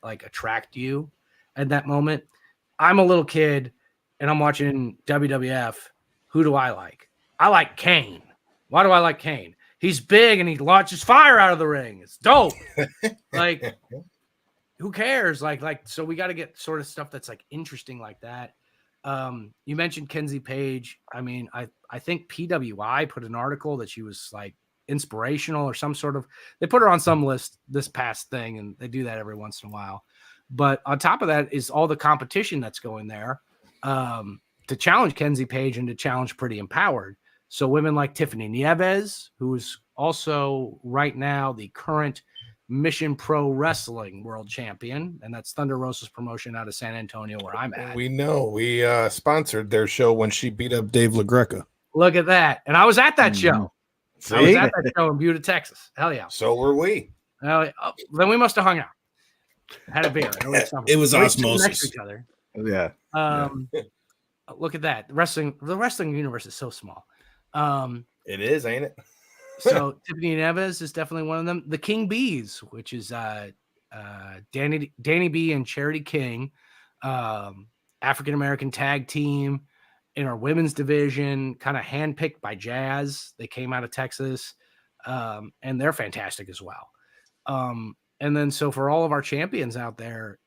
attract you at that moment. I'm a little kid and I'm watching WWF. Who do I like? I like Kane. Why do I like Kane? He's big and he launches fire out of the ring. It's dope. Like, who cares? So we got to get sort of stuff that's like interesting like that. You mentioned Kenzie Page. I mean, I think PWI put an article that she was like inspirational or some sort of, they put her on some list this past thing, and they do that every once in a while. But on top of that is all the competition that's going there to challenge Kenzie Page and to challenge Pretty Empowered. So women like Tiffany Nieves, who is also right now the current Mission Pro Wrestling World Champion, and that's Thunder Rosa's promotion out of San Antonio, where I'm at. We know. We sponsored their show when she beat up Dave LaGreca. Look at that. And I was at that show. See? I was at that show in Buda, Texas. Hell yeah. So were we. Then we must have hung out. Had a beer. It was osmosis. Next to each other. Yeah. Look at that. The wrestling universe is so small. It is, ain't it? So Tiffany Nieves is definitely one of them. The King Bees, which is Danny B and Charity King, African-American tag team in our women's division, kind of handpicked by Jazz. They came out of Texas, and they're fantastic as well. And then so for all of our champions out there,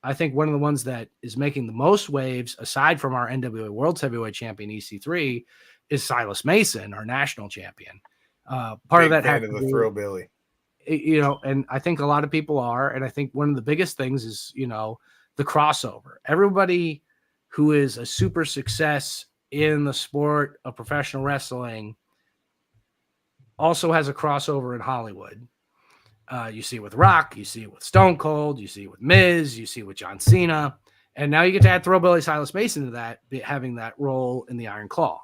I think one of the ones that is making the most waves, aside from our NWA World Heavyweight Champion EC3, is Silas Mason, our national champion. Part of that had to the Throwbilly, and I think a lot of people are, and I think one of the biggest things is the crossover. Everybody who is a super success in the sport of professional wrestling also has a crossover in Hollywood. You see it with Rock, you see it with Stone Cold, you see it with Miz, you see it with John Cena, and now you get to add Throwbilly Silas Mason to that, having that role in the Iron Claw.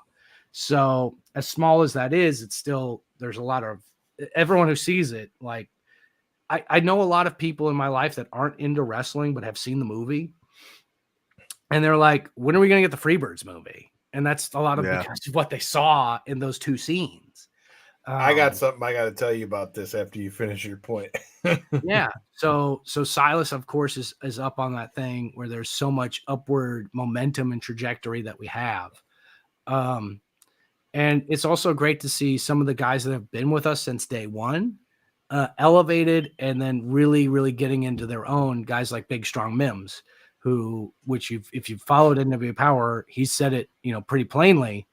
So as small as that is, it's still, there's a lot of, everyone who sees it, like, I know a lot of people in my life that aren't into wrestling but have seen the movie, and they're like, when are we going to get the Freebirds movie? And that's a lot of because of what they saw in those two scenes. I got something I got to tell you about this after you finish your point. Yeah. So Silas, of course, is up on that thing where there's so much upward momentum and trajectory that we have. And it's also great to see some of the guys that have been with us since day one, elevated and then really, really getting into their own. Guys like Big Strong Mims, if you've followed NWA Power, he said it, pretty plainly.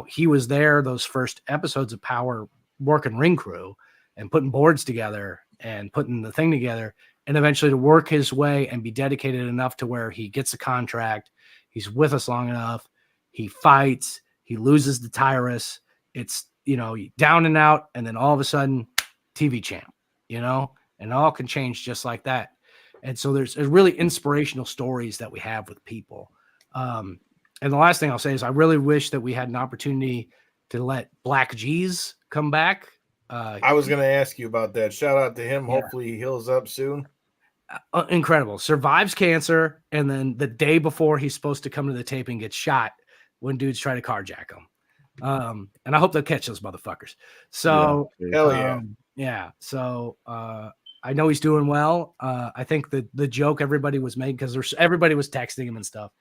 He was there those first episodes of Power working ring crew and putting boards together and putting the thing together, and eventually to work his way and be dedicated enough to where he gets a contract. He's with us long enough. He fights. He loses to Tyrus. It's, down and out. And then all of a sudden TV champ, and it all can change just like that. And so there's really inspirational stories that we have with people. And the last thing I'll say is I really wish that we had an opportunity to let Black G's come back. I was going to ask you about that. Shout out to him. Yeah. Hopefully he heals up soon. Incredible. Survives cancer. And then the day before he's supposed to come to the taping gets shot when dudes try to carjack him. And I hope they'll catch those motherfuckers. So, hell yeah. Yeah. So, I know he's doing well. I think the joke everybody was making, because everybody was texting him and stuff.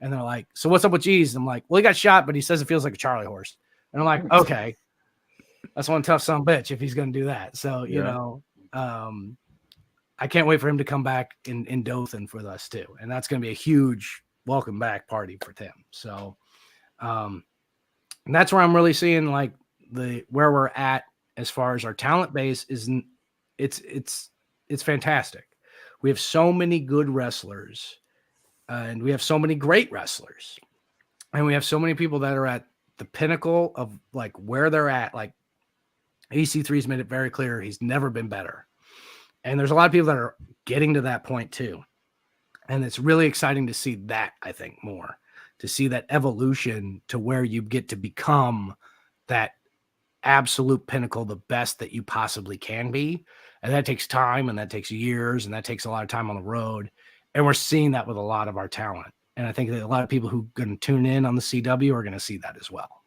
And they're like, so what's up with G's? And I'm like, well, he got shot, but he says it feels like a Charlie horse. And I'm like, okay, that's one tough son of a bitch if he's going to do that. So, I can't wait for him to come back in Dothan for us too. And that's going to be a huge welcome back party for Tim. So, and that's where I'm really seeing like where we're at as far as our talent base is. It's fantastic. We have so many good wrestlers, and we have so many great wrestlers, and we have so many people that are at the pinnacle of like where they're at. Like EC3's made it very clear he's never been better. And there's a lot of people that are getting to that point too. And it's really exciting to see that, I think, more, to see that evolution to where you get to become that absolute pinnacle, the best that you possibly can be. And that takes time, and that takes years, and that takes a lot of time on the road. And we're seeing that with a lot of our talent. And I think that a lot of people who are going to tune in on the CW are going to see that as well.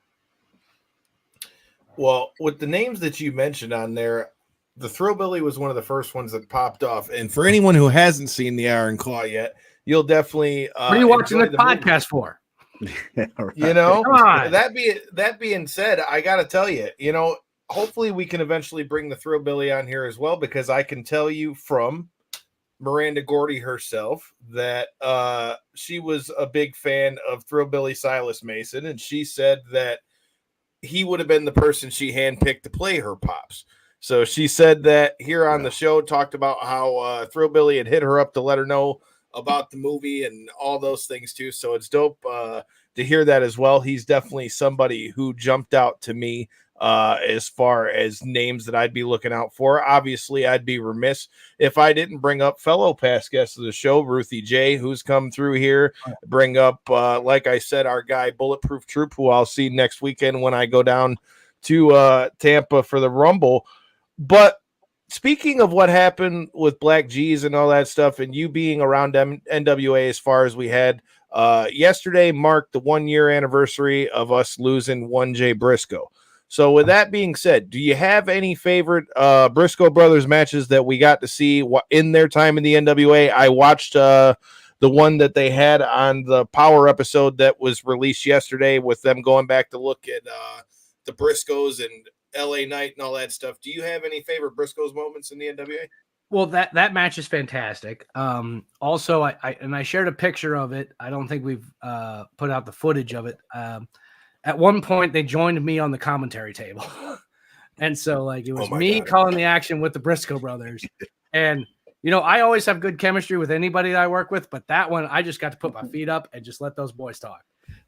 Well, with the names that you mentioned on there, the Thrillbilly was one of the first ones that popped off. And for anyone who hasn't seen the Iron Claw yet, you'll definitely what are you watching the podcast for? Right. That being said, I got to tell you, hopefully we can eventually bring the Thrillbilly on here as well, because I can tell you from Miranda Gordy herself that she was a big fan of Thrillbilly Silas Mason, and she said that he would have been the person she handpicked to play her pops. So she said that here on the show, talked about how Thrillbilly had hit her up to let her know about the movie and all those things too. So it's dope to hear that as well. He's definitely somebody who jumped out to me as far as names that I'd be looking out for. Obviously, I'd be remiss if I didn't bring up fellow past guests of the show, Ruthie J, who's come through here. Bring up, like I said, our guy Bulletproof Troop, who I'll see next weekend when I go down to Tampa for the Rumble. But speaking of what happened with Black G's and all that stuff, and you being around NWA as far as we had, yesterday marked the 1-year anniversary of us losing 1J Briscoe. So with that being said, do you have any favorite Briscoe brothers matches that we got to see in their time in the NWA? I watched the one that they had on the Power episode that was released yesterday with them going back to look at the Briscoes and LA Knight and all that stuff. Do you have any favorite Briscoes moments in the NWA? Well, that match is fantastic. Also, I shared a picture of it. I don't think we've put out the footage of it. At one point, they joined me on the commentary table. And so, like, it was me calling the action with the Briscoe brothers. And, I always have good chemistry with anybody that I work with, but that one, I just got to put my feet up and just let those boys talk.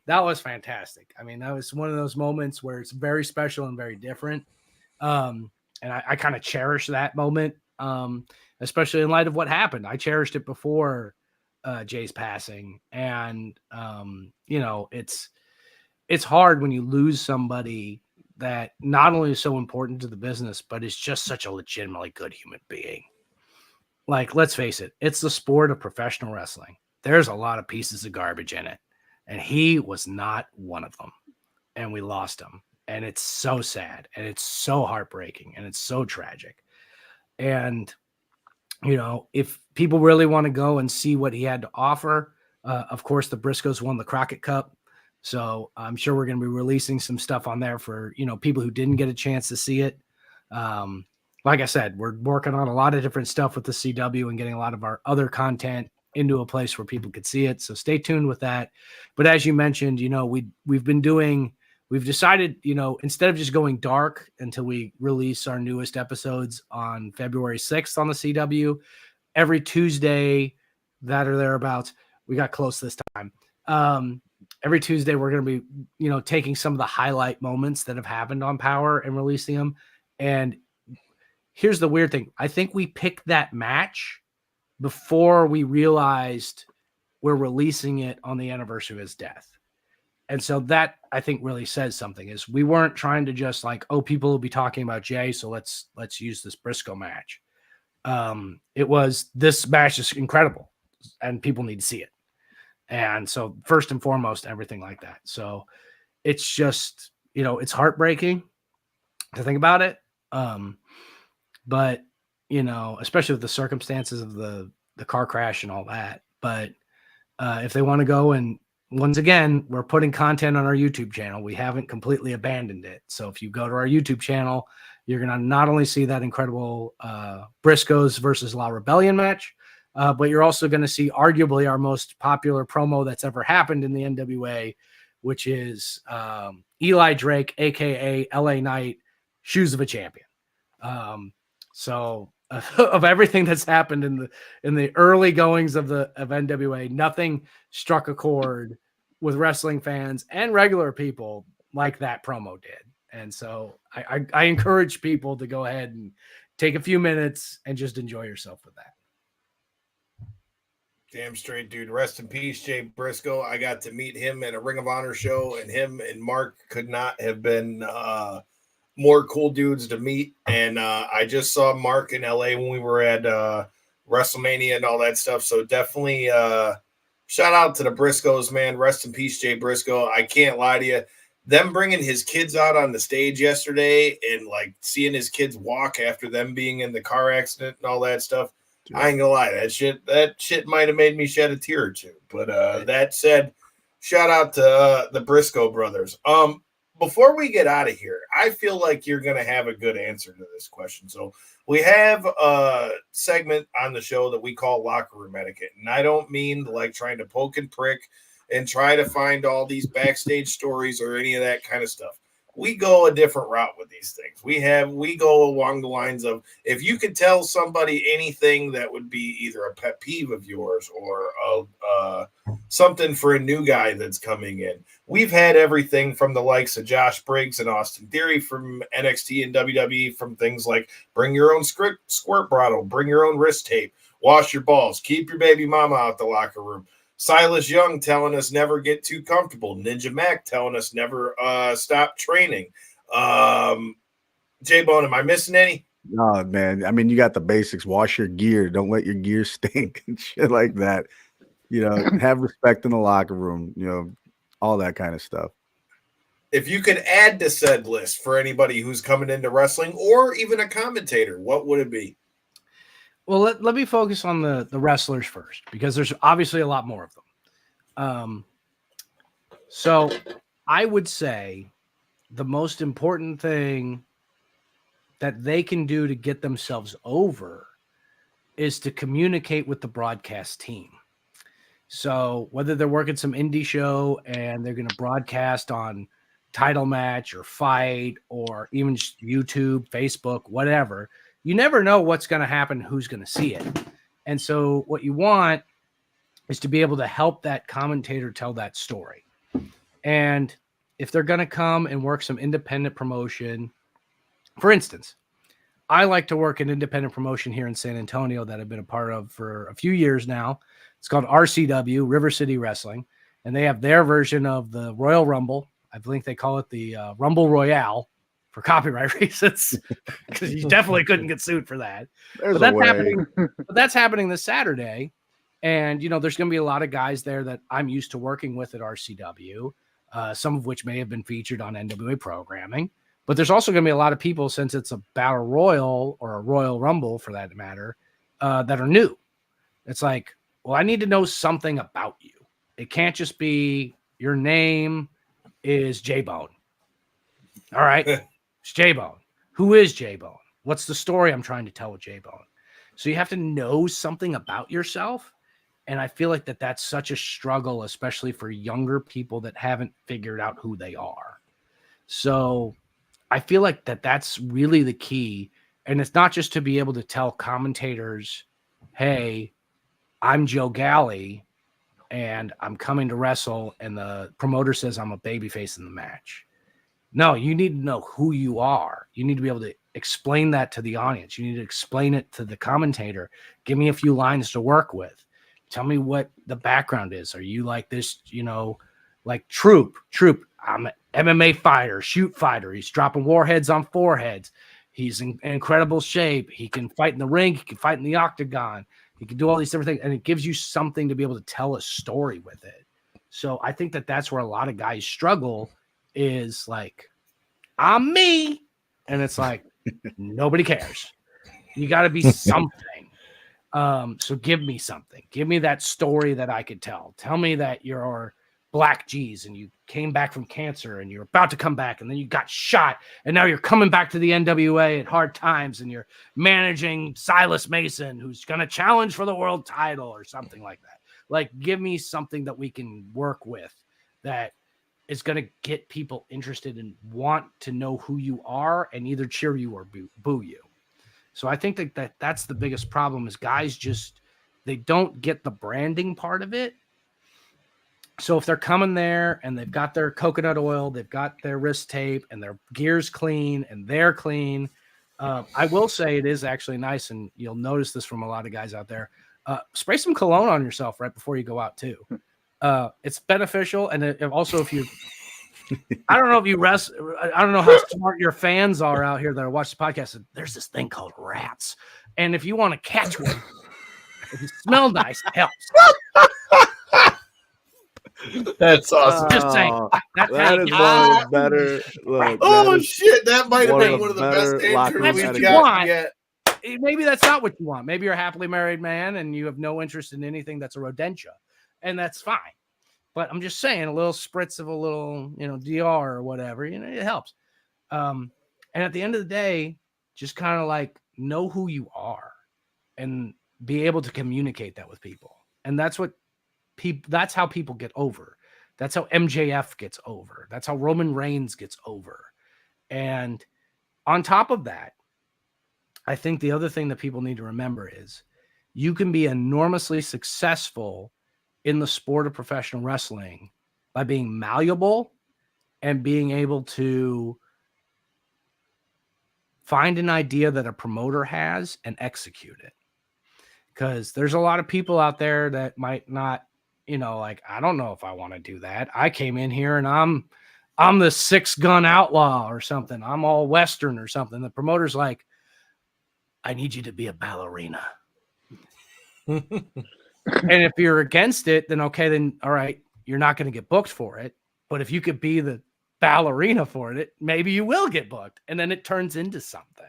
That was fantastic. I mean, that was one of those moments where it's very special and very different. And I kind of cherish that moment, especially in light of what happened. I cherished it before Jay's passing. And, it's hard when you lose somebody that not only is so important to the business, but is just such a legitimately good human being. Like, let's face it, it's the sport of professional wrestling. There's a lot of pieces of garbage in it. And he was not one of them. And we lost him. And it's so sad, and it's so heartbreaking, and it's so tragic. And, if people really want to go and see what he had to offer, of course, the Briscoes won the Crockett Cup. So I'm sure we're going to be releasing some stuff on there for, people who didn't get a chance to see it. Like I said, we're working on a lot of different stuff with the CW and getting a lot of our other content into a place where people could see it. So stay tuned with that. But as you mentioned, we've decided, instead of just going dark until we release our newest episodes on February 6th on the CW, every Tuesday, that or thereabouts, we got close this time. Every Tuesday, we're going to be, taking some of the highlight moments that have happened on Power and releasing them. And here's the weird thing. I think we picked that match before we realized we're releasing it on the anniversary of his death. And so that, I think, really says something, is we weren't trying to just people will be talking about Jay, so let's use this Briscoe match. It was, this match is incredible and people need to see it. And so first and foremost, everything like that. So it's just, it's heartbreaking to think about it. But, especially with the circumstances of the car crash and all that. But if they want to go, and once again, we're putting content on our YouTube channel. We haven't completely abandoned it. So if you go to our YouTube channel, you're going to not only see that incredible Briscoes versus La Rebellion match, but you're also going to see arguably our most popular promo that's ever happened in the NWA, which is Eli Drake, a.k.a. LA Knight, Shoes of a Champion. So of everything that's happened in the early goings of NWA, nothing struck a chord with wrestling fans and regular people like that promo did. And so I encourage people to go ahead and take a few minutes and just enjoy yourself with that. Damn straight, dude. Rest in peace, Jay Briscoe. I got to meet him at a Ring of Honor show, and him and Mark could not have been more cool dudes to meet. And I just saw Mark in LA when we were at WrestleMania and all that stuff. So definitely shout out to the Briscoes, man. Rest in peace, Jay Briscoe. I can't lie to you. Them bringing his kids out on the stage yesterday and seeing his kids walk after them being in the car accident and all that stuff. I ain't gonna lie, that shit might have made me shed a tear or two. But that said, shout out to the Briscoe brothers. Before we get out of here, I feel like you're gonna have a good answer to this question. So we have a segment on the show that we call Locker Room Etiquette, and I don't mean trying to poke and prick and try to find all these backstage stories or any of that kind of stuff. We go a different route with these things. We go along the lines of, if you could tell somebody anything that would be either a pet peeve of yours or something for a new guy that's coming in. We've had everything from the likes of Josh Briggs and Austin Theory from NXT and WWE, from things like bring your own squirt bottle, bring your own wrist tape, wash your balls, keep your baby mama out the locker room. Silas Young telling us never get too comfortable. Ninja Mac telling us never stop training. J-Bone, am I missing any? No, man. I mean, you got the basics. Wash your gear. Don't let your gear stink and shit like that. Have respect in the locker room. All that kind of stuff. If you could add to said list for anybody who's coming into wrestling or even a commentator, what would it be? Well, let me focus on the wrestlers first, because there's obviously a lot more of them. So I would say the most important thing that they can do to get themselves over is to communicate with the broadcast team. So whether they're working some indie show and they're going to broadcast on Title Match or Fight or even just YouTube, Facebook, whatever, you never know what's going to happen, who's going to see it. And so what you want is to be able to help that commentator tell that story. And if they're going to come and work some independent promotion, for instance, I like to work an independent promotion here in San Antonio that I've been a part of for a few years now. It's called RCW, River City Wrestling, and they have their version of the Royal Rumble. I think they call it the Rumble Royale for copyright reasons, because you definitely couldn't get sued for that. But that's happening this Saturday. And, there's going to be a lot of guys there that I'm used to working with at RCW. some of which may have been featured on NWA programming. But there's also going to be a lot of people, since it's a battle royal or a Royal Rumble for that matter, that are new. It's like, well, I need to know something about you. It can't just be your name is J-Bone. All right, it's J-Bone. Who is J-Bone? What's the story I'm trying to tell with J-Bone? So you have to know something about yourself. And I feel like that's such a struggle, especially for younger people that haven't figured out who they are. So I feel like that's really the key. And it's not just to be able to tell commentators, hey, I'm Joe Galli and I'm coming to wrestle, and the promoter says I'm a babyface in the match. No, you need to know who you are. You need to be able to explain that to the audience. You need to explain it to the commentator. Give me a few lines to work with. Tell me what the background is. Are you like this, like Troop? I'm an MMA fighter, shoot fighter. He's dropping warheads on foreheads. He's in incredible shape. He can fight in the ring. He can fight in the octagon. He can do all these different things. And it gives you something to be able to tell a story with it. So I think that's where a lot of guys struggle, is like, I'm me. And it's like, nobody cares. You got to be something. So give me something. Give me that story that I could tell. Tell me that you're Black G's and you came back from cancer and you're about to come back and then you got shot and now you're coming back to the NWA at Hard Times and you're managing Silas Mason, who's going to challenge for the world title or something like that. Like, give me something that we can work with that is going to get people interested and want to know who you are and either cheer you or boo you. So I think that's the biggest problem, is guys they don't get the branding part of it. So if they're coming there and they've got their coconut oil, they've got their wrist tape and their gear's clean and they're clean. I will say it is actually nice. And you'll notice this from a lot of guys out there. Spray some cologne on yourself right before you go out too. It's beneficial. And also if you, I don't know if you I don't know how smart your fans are out here that are watching the podcast. There's this thing called rats. And if you want to catch one, if you smell nice, it helps. That's awesome. Just saying. That is one of the better. Look, Shit. That might have been one of the best intros we've got yet. Maybe that's not what you want. Maybe you're a happily married man and you have no interest in anything that's a rodentia. And that's fine. But I'm just saying, a little spritz of a little, DR or whatever, it helps. And at the end of the day, just kind of like know who you are and be able to communicate that with people. And that's how people get over. That's how MJF gets over. That's how Roman Reigns gets over. And on top of that, I think the other thing that people need to remember is you can be enormously successful in the sport of professional wrestling by being malleable and being able to find an idea that a promoter has and execute it. Because there's a lot of people out there that might not, like, I don't know if I want to do that. I came in here and I'm the 6-gun outlaw or something. I'm all Western or something. The promoter's like, I need you to be a ballerina. And if you're against it, then okay, then all right, you're not going to get booked for it. But if you could be the ballerina for it, maybe you will get booked. And then it turns into something.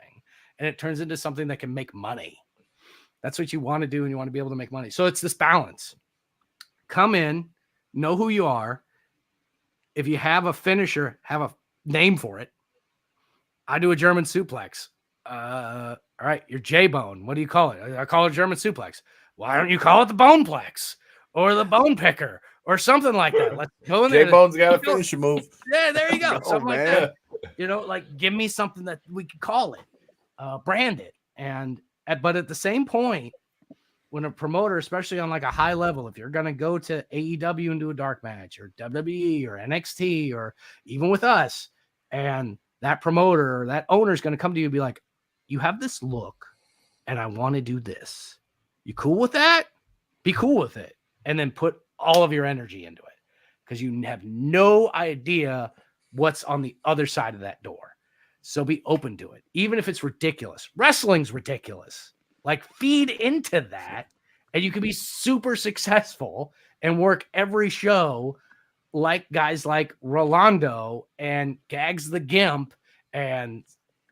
And it turns into something that can make money. That's what you want to do, and you want to be able to make money. So it's this balance. Come in, know who you are. If you have a finisher, have a name for it. I do a German suplex. All right, you're J-Bone. What do you call it? I call it German suplex. Why don't you call it the Boneplex or the Bone Picker or something like that? Let's go in there. J-Bone's got a finisher move. Yeah, there you go. Something like that. Like give me something that we could call it, brand it. But at the same point, when a promoter, especially on like a high level, if you're going to go to AEW and do a dark match or WWE or NXT or even with us, and that promoter or that owner is going to come to you and be like, you have this look and I want to do this. You cool with that? Be cool with it. And then put all of your energy into it because you have no idea what's on the other side of that door. So be open to it. Even if it's ridiculous. Wrestling's ridiculous. Like feed into that and you can be super successful and work every show like guys like Rolando and Gags the Gimp and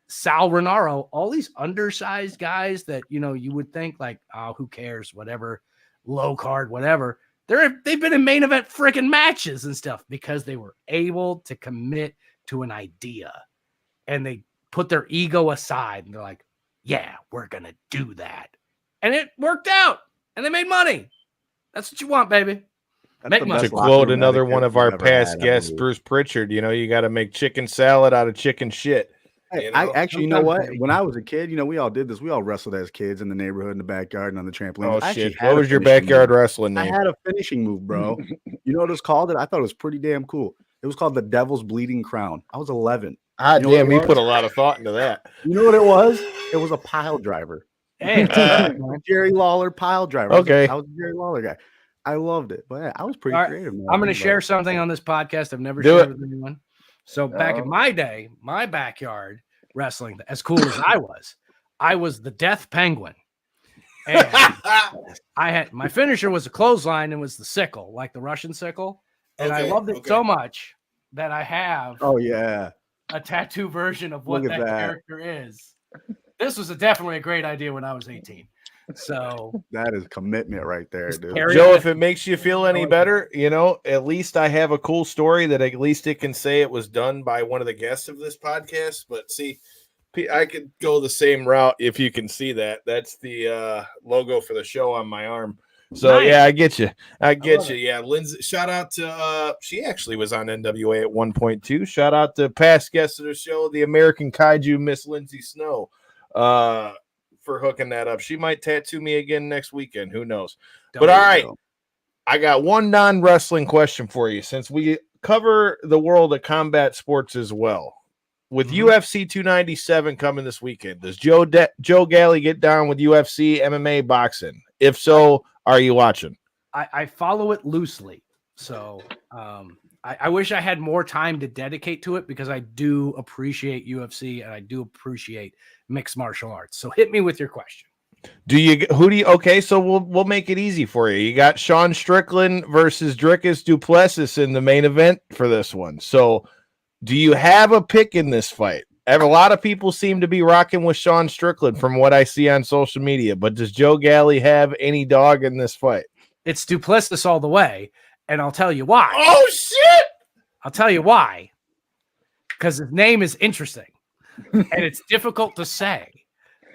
Sal Renaro, all these undersized guys that, you know, you would think like, oh, who cares, whatever, low card, whatever. They've been in main event freaking matches and stuff because they were able to commit to an idea and they put their ego aside and they're like, yeah, we're going to do that. And it worked out and they made money. That's what you want, baby. To quote another one of our past guests, Bruce Pritchard, you know, you got to make chicken salad out of chicken shit. You know? You know what? When I was a kid, you know, we all did this. We all wrestled as kids in the neighborhood, in the backyard, and on the trampoline. Oh, shit. What was your backyard wrestling name? I had a finishing move, bro. You know what it was called? I thought it was pretty damn cool. It was called the Devil's Bleeding Crown. I was 11. Damn, you put a lot of thought into that. You know what it was? It was a pile driver. Hey, Jerry Lawler pile driver. Okay. I was a Jerry Lawler guy. I loved it. But yeah, I was pretty creative. Man. I'm going to share something on this podcast I've never shared with anyone. So back in my day, my backyard wrestling, as cool as I was the Death Penguin. And I had my finisher was a clothesline and was the sickle, like the Russian sickle. And I loved it so much that I have a tattoo version of what that character is. This was definitely a great idea when I was 18. So that is commitment right there, dude. Joe, if it makes you feel any better, you know, at least I have a cool story that at least it can say it was done by one of the guests of this podcast. But see, I could go the same route if you can see that. That's the logo for the show on my arm. So yeah, I get you. Yeah, Lindsay. Shout out to she actually was on NWA at 1.2. Shout out to past guests of the show, the American Kaiju Miss Lindsay Snow. For hooking that up. She might tattoo me again next weekend. Who knows? But all right, I got one non-wrestling question for you since we cover the world of combat sports as well. With UFC 297 coming this weekend, does Joe Galli get down with UFC, MMA, boxing? If so, are you watching? I follow it loosely. So I wish I had more time to dedicate to it because I do appreciate UFC and I do appreciate mixed martial arts. So hit me with your question. Okay, so we'll make it easy for you. You got Sean Strickland versus Dricus Duplessis in the main event for this one. So do you have a pick in this fight? A lot of people seem to be rocking with Sean Strickland from what I see on social media, but does Joe Galli have any dog in this fight? It's Duplessis all the way, and I'll tell you why. Oh, shit! I'll tell you why. Because his name is interesting. And it's difficult to say.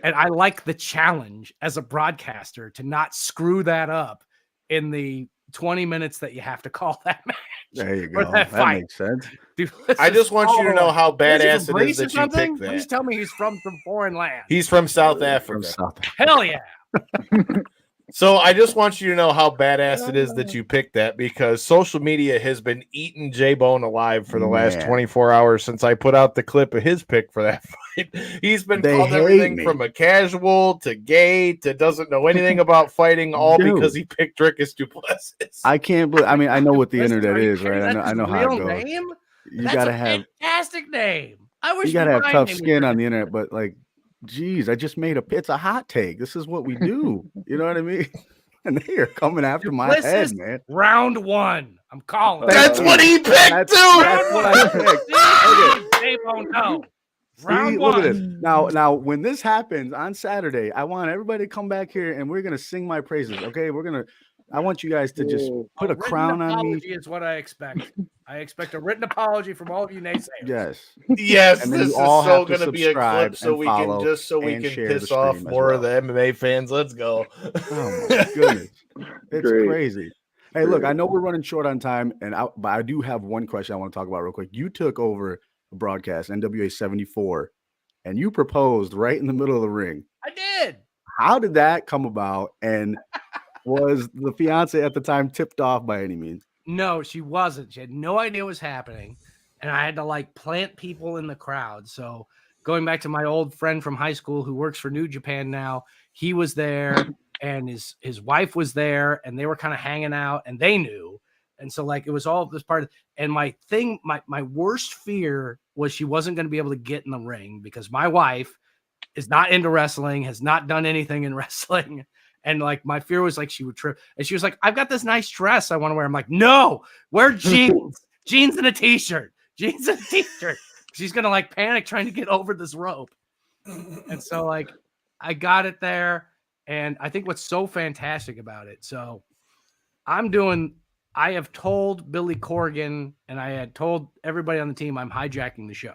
And I like the challenge as a broadcaster to not screw that up in the 20 minutes that you have to call that match. There you go. That makes sense. I just want you to know how badass it is that you picked that. Please tell me he's from some foreign land. He's from South Africa. Hell yeah. So I just want you to know how badass it is that you picked that because social media has been eating J-Bone alive for the last 24 hours since I put out the clip of his pick for that fight. He's been called everything from a casual to gay to doesn't know anything about fighting, all because he picked Dricus Duplessis. I can't believe. I mean, I know what the internet is, right? I know how it goes. Name? You gotta have fantastic name. I wish you gotta have tough skin on the internet, but like. Geez, I just made it's a hot take. This is what we do. You know what I mean? And they are coming after my head, man. Round one. I'm calling. That's what he picked, That's what I picked. They won't know. Round one. Look at this. Now, when this happens on Saturday, I want everybody to come back here and we're gonna sing my praises. Okay, I want you guys to just put a crown on me. Is what I expect. I expect a written apology from all of you naysayers. Yes. And this is so going to be a clip so we can piss off more of the MMA fans. Let's go. Oh my goodness, it's crazy. Hey, look, I know we're running short on time, but I do have one question I want to talk about real quick. You took over a broadcast, NWA 74, and you proposed right in the middle of the ring. I did. How did that come about? And was the fiance at the time tipped off by any means? No, she wasn't. She had no idea what was happening. And I had to plant people in the crowd. So going back to my old friend from high school who works for New Japan now, he was there and his wife was there and they were kind of hanging out and they knew. And so it was all this part. And my worst fear was she wasn't going to be able to get in the ring because my wife is not into wrestling, has not done anything in wrestling. And like my fear was like she would trip. And she was like, I've got this nice dress I want to wear. I'm like, no, wear jeans, jeans and a t-shirt, jeans and a t-shirt. She's gonna like panic trying to get over this rope. And so like I got it there. And I think what's so fantastic about it. So I have told Billy Corgan and I had told everybody on the team I'm hijacking the show.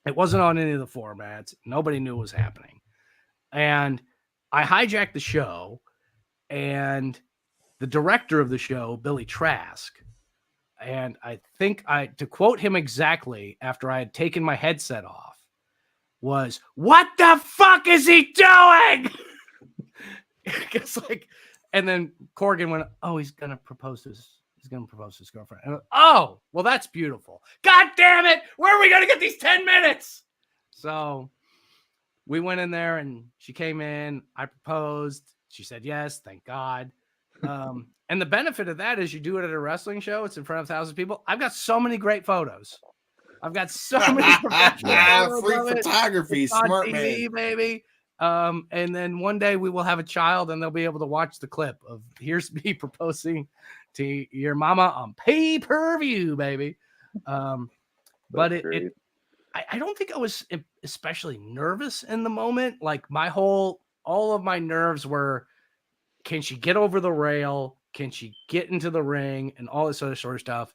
It wasn't on any of the formats. Nobody knew what was happening. And I hijacked the show, and the director of the show, Billy Trask, and I think to quote him exactly after I had taken my headset off, was, "What the fuck is he doing?" It's like, and then Corgan went, "Oh, he's gonna propose to his girlfriend." And oh, well, that's beautiful. God damn it! Where are we gonna get these 10 minutes? So we went in there and she came in. I proposed. She said yes. Thank God. And the benefit of that is you do it at a wrestling show. It's in front of thousands of people. I've got so many great photos. I've got so many professional free photography. Smart TV, man, baby. And then one day we will have a child and they'll be able to watch the clip of here's me proposing to your mama on pay-per-view, baby. But I don't think I was especially nervous in the moment. Like all of my nerves were, can she get over the rail? Can she get into the ring and all this other sort of stuff?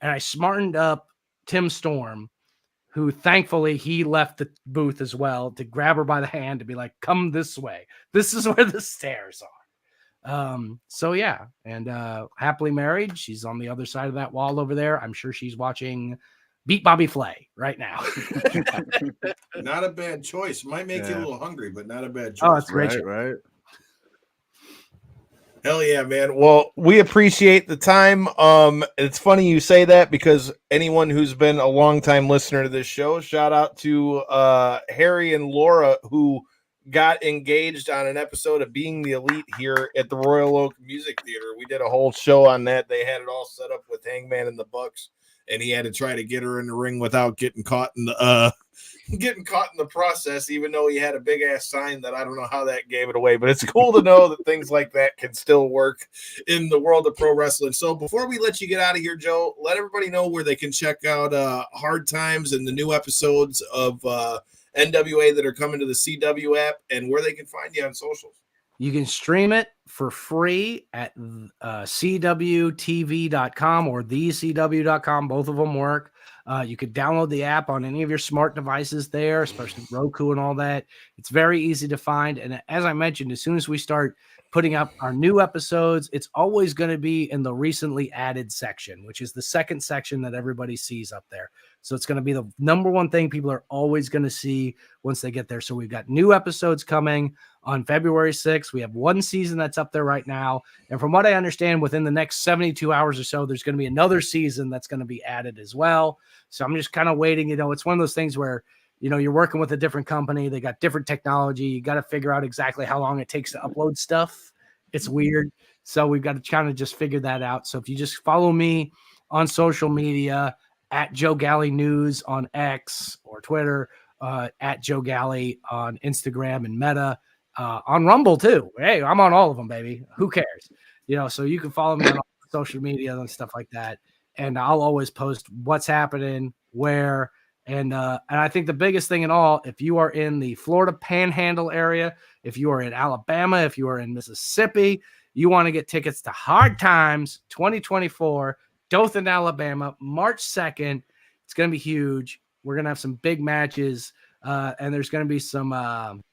And I smartened up Tim Storm, who thankfully he left the booth as well to grab her by the hand to be like, come this way. This is where the stairs are. So yeah. And happily married. She's on the other side of that wall over there. I'm sure she's watching Beat Bobby Flay right now. Not a bad choice. Might make you a little hungry, but not a bad choice. Oh, that's great. Right. Hell yeah, man. Well, we appreciate the time. It's funny you say that because anyone who's been a longtime listener to this show, shout out to Harry and Laura, who got engaged on an episode of Being the Elite here at the Royal Oak Music Theater. We did a whole show on that. They had it all set up with Hangman and the Bucks, and he had to try to get her in the ring without getting caught in the process, even though he had a big ass sign that I don't know how that gave it away. But it's cool to know that things like that can still work in the world of pro wrestling. So before we let you get out of here, Joe, let everybody know where they can check out Hard Times and the new episodes of NWA that are coming to the CW app, and where they can find you on socials. You can stream it for free at cwtv.com or thecw.com. Both of them work. You could download the app on any of your smart devices there, especially Roku and all that. It's very easy to find. And as I mentioned, as soon as we start putting up our new episodes, it's always going to be in the recently added section, which is the second section that everybody sees up there. So it's going to be the number one thing people are always going to see once they get there. So we've got new episodes coming on February 6th. We have one season that's up there right now. And from what I understand, within the next 72 hours or so, there's going to be another season that's going to be added as well. So I'm just kind of waiting. It's one of those things where, you're working with a different company. They got different technology. You got to figure out exactly how long it takes to upload stuff. It's weird. So we've got to kind of just figure that out. So if you just follow me on social media at Joe Galli News on X or Twitter, at Joe Galli on Instagram and Meta, on Rumble too. Hey, I'm on all of them, baby. Who cares? So you can follow me on all social media and stuff like that. And I'll always post what's happening, where, and I think the biggest thing in all, if you are in the Florida Panhandle area, if you are in Alabama, if you are in Mississippi, you want to get tickets to Hard Times 2024, Dothan, Alabama, March 2nd. It's going to be huge. We're going to have some big matches, and there's going to be some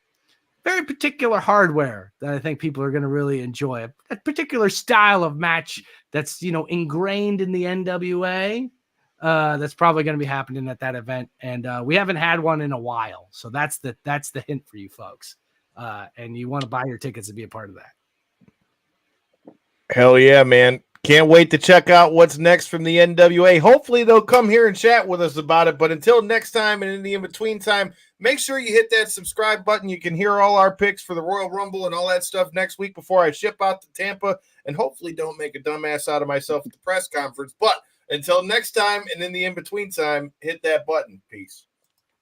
very particular hardware that I think people are going to really enjoy. A particular style of match that's, ingrained in the NWA. That's probably going to be happening at that event, and we haven't had one in a while, so that's the hint for you folks. And you want to buy your tickets to be a part of that. Hell yeah, man! Can't wait to check out what's next from the NWA. Hopefully they'll come here and chat with us about it. But until next time, and in the in-between time, make sure you hit that subscribe button. You can hear all our picks for the Royal Rumble and all that stuff next week before I ship out to Tampa, and hopefully don't make a dumbass out of myself at the press conference. But until next time, and in the in-between time, hit that button. Peace.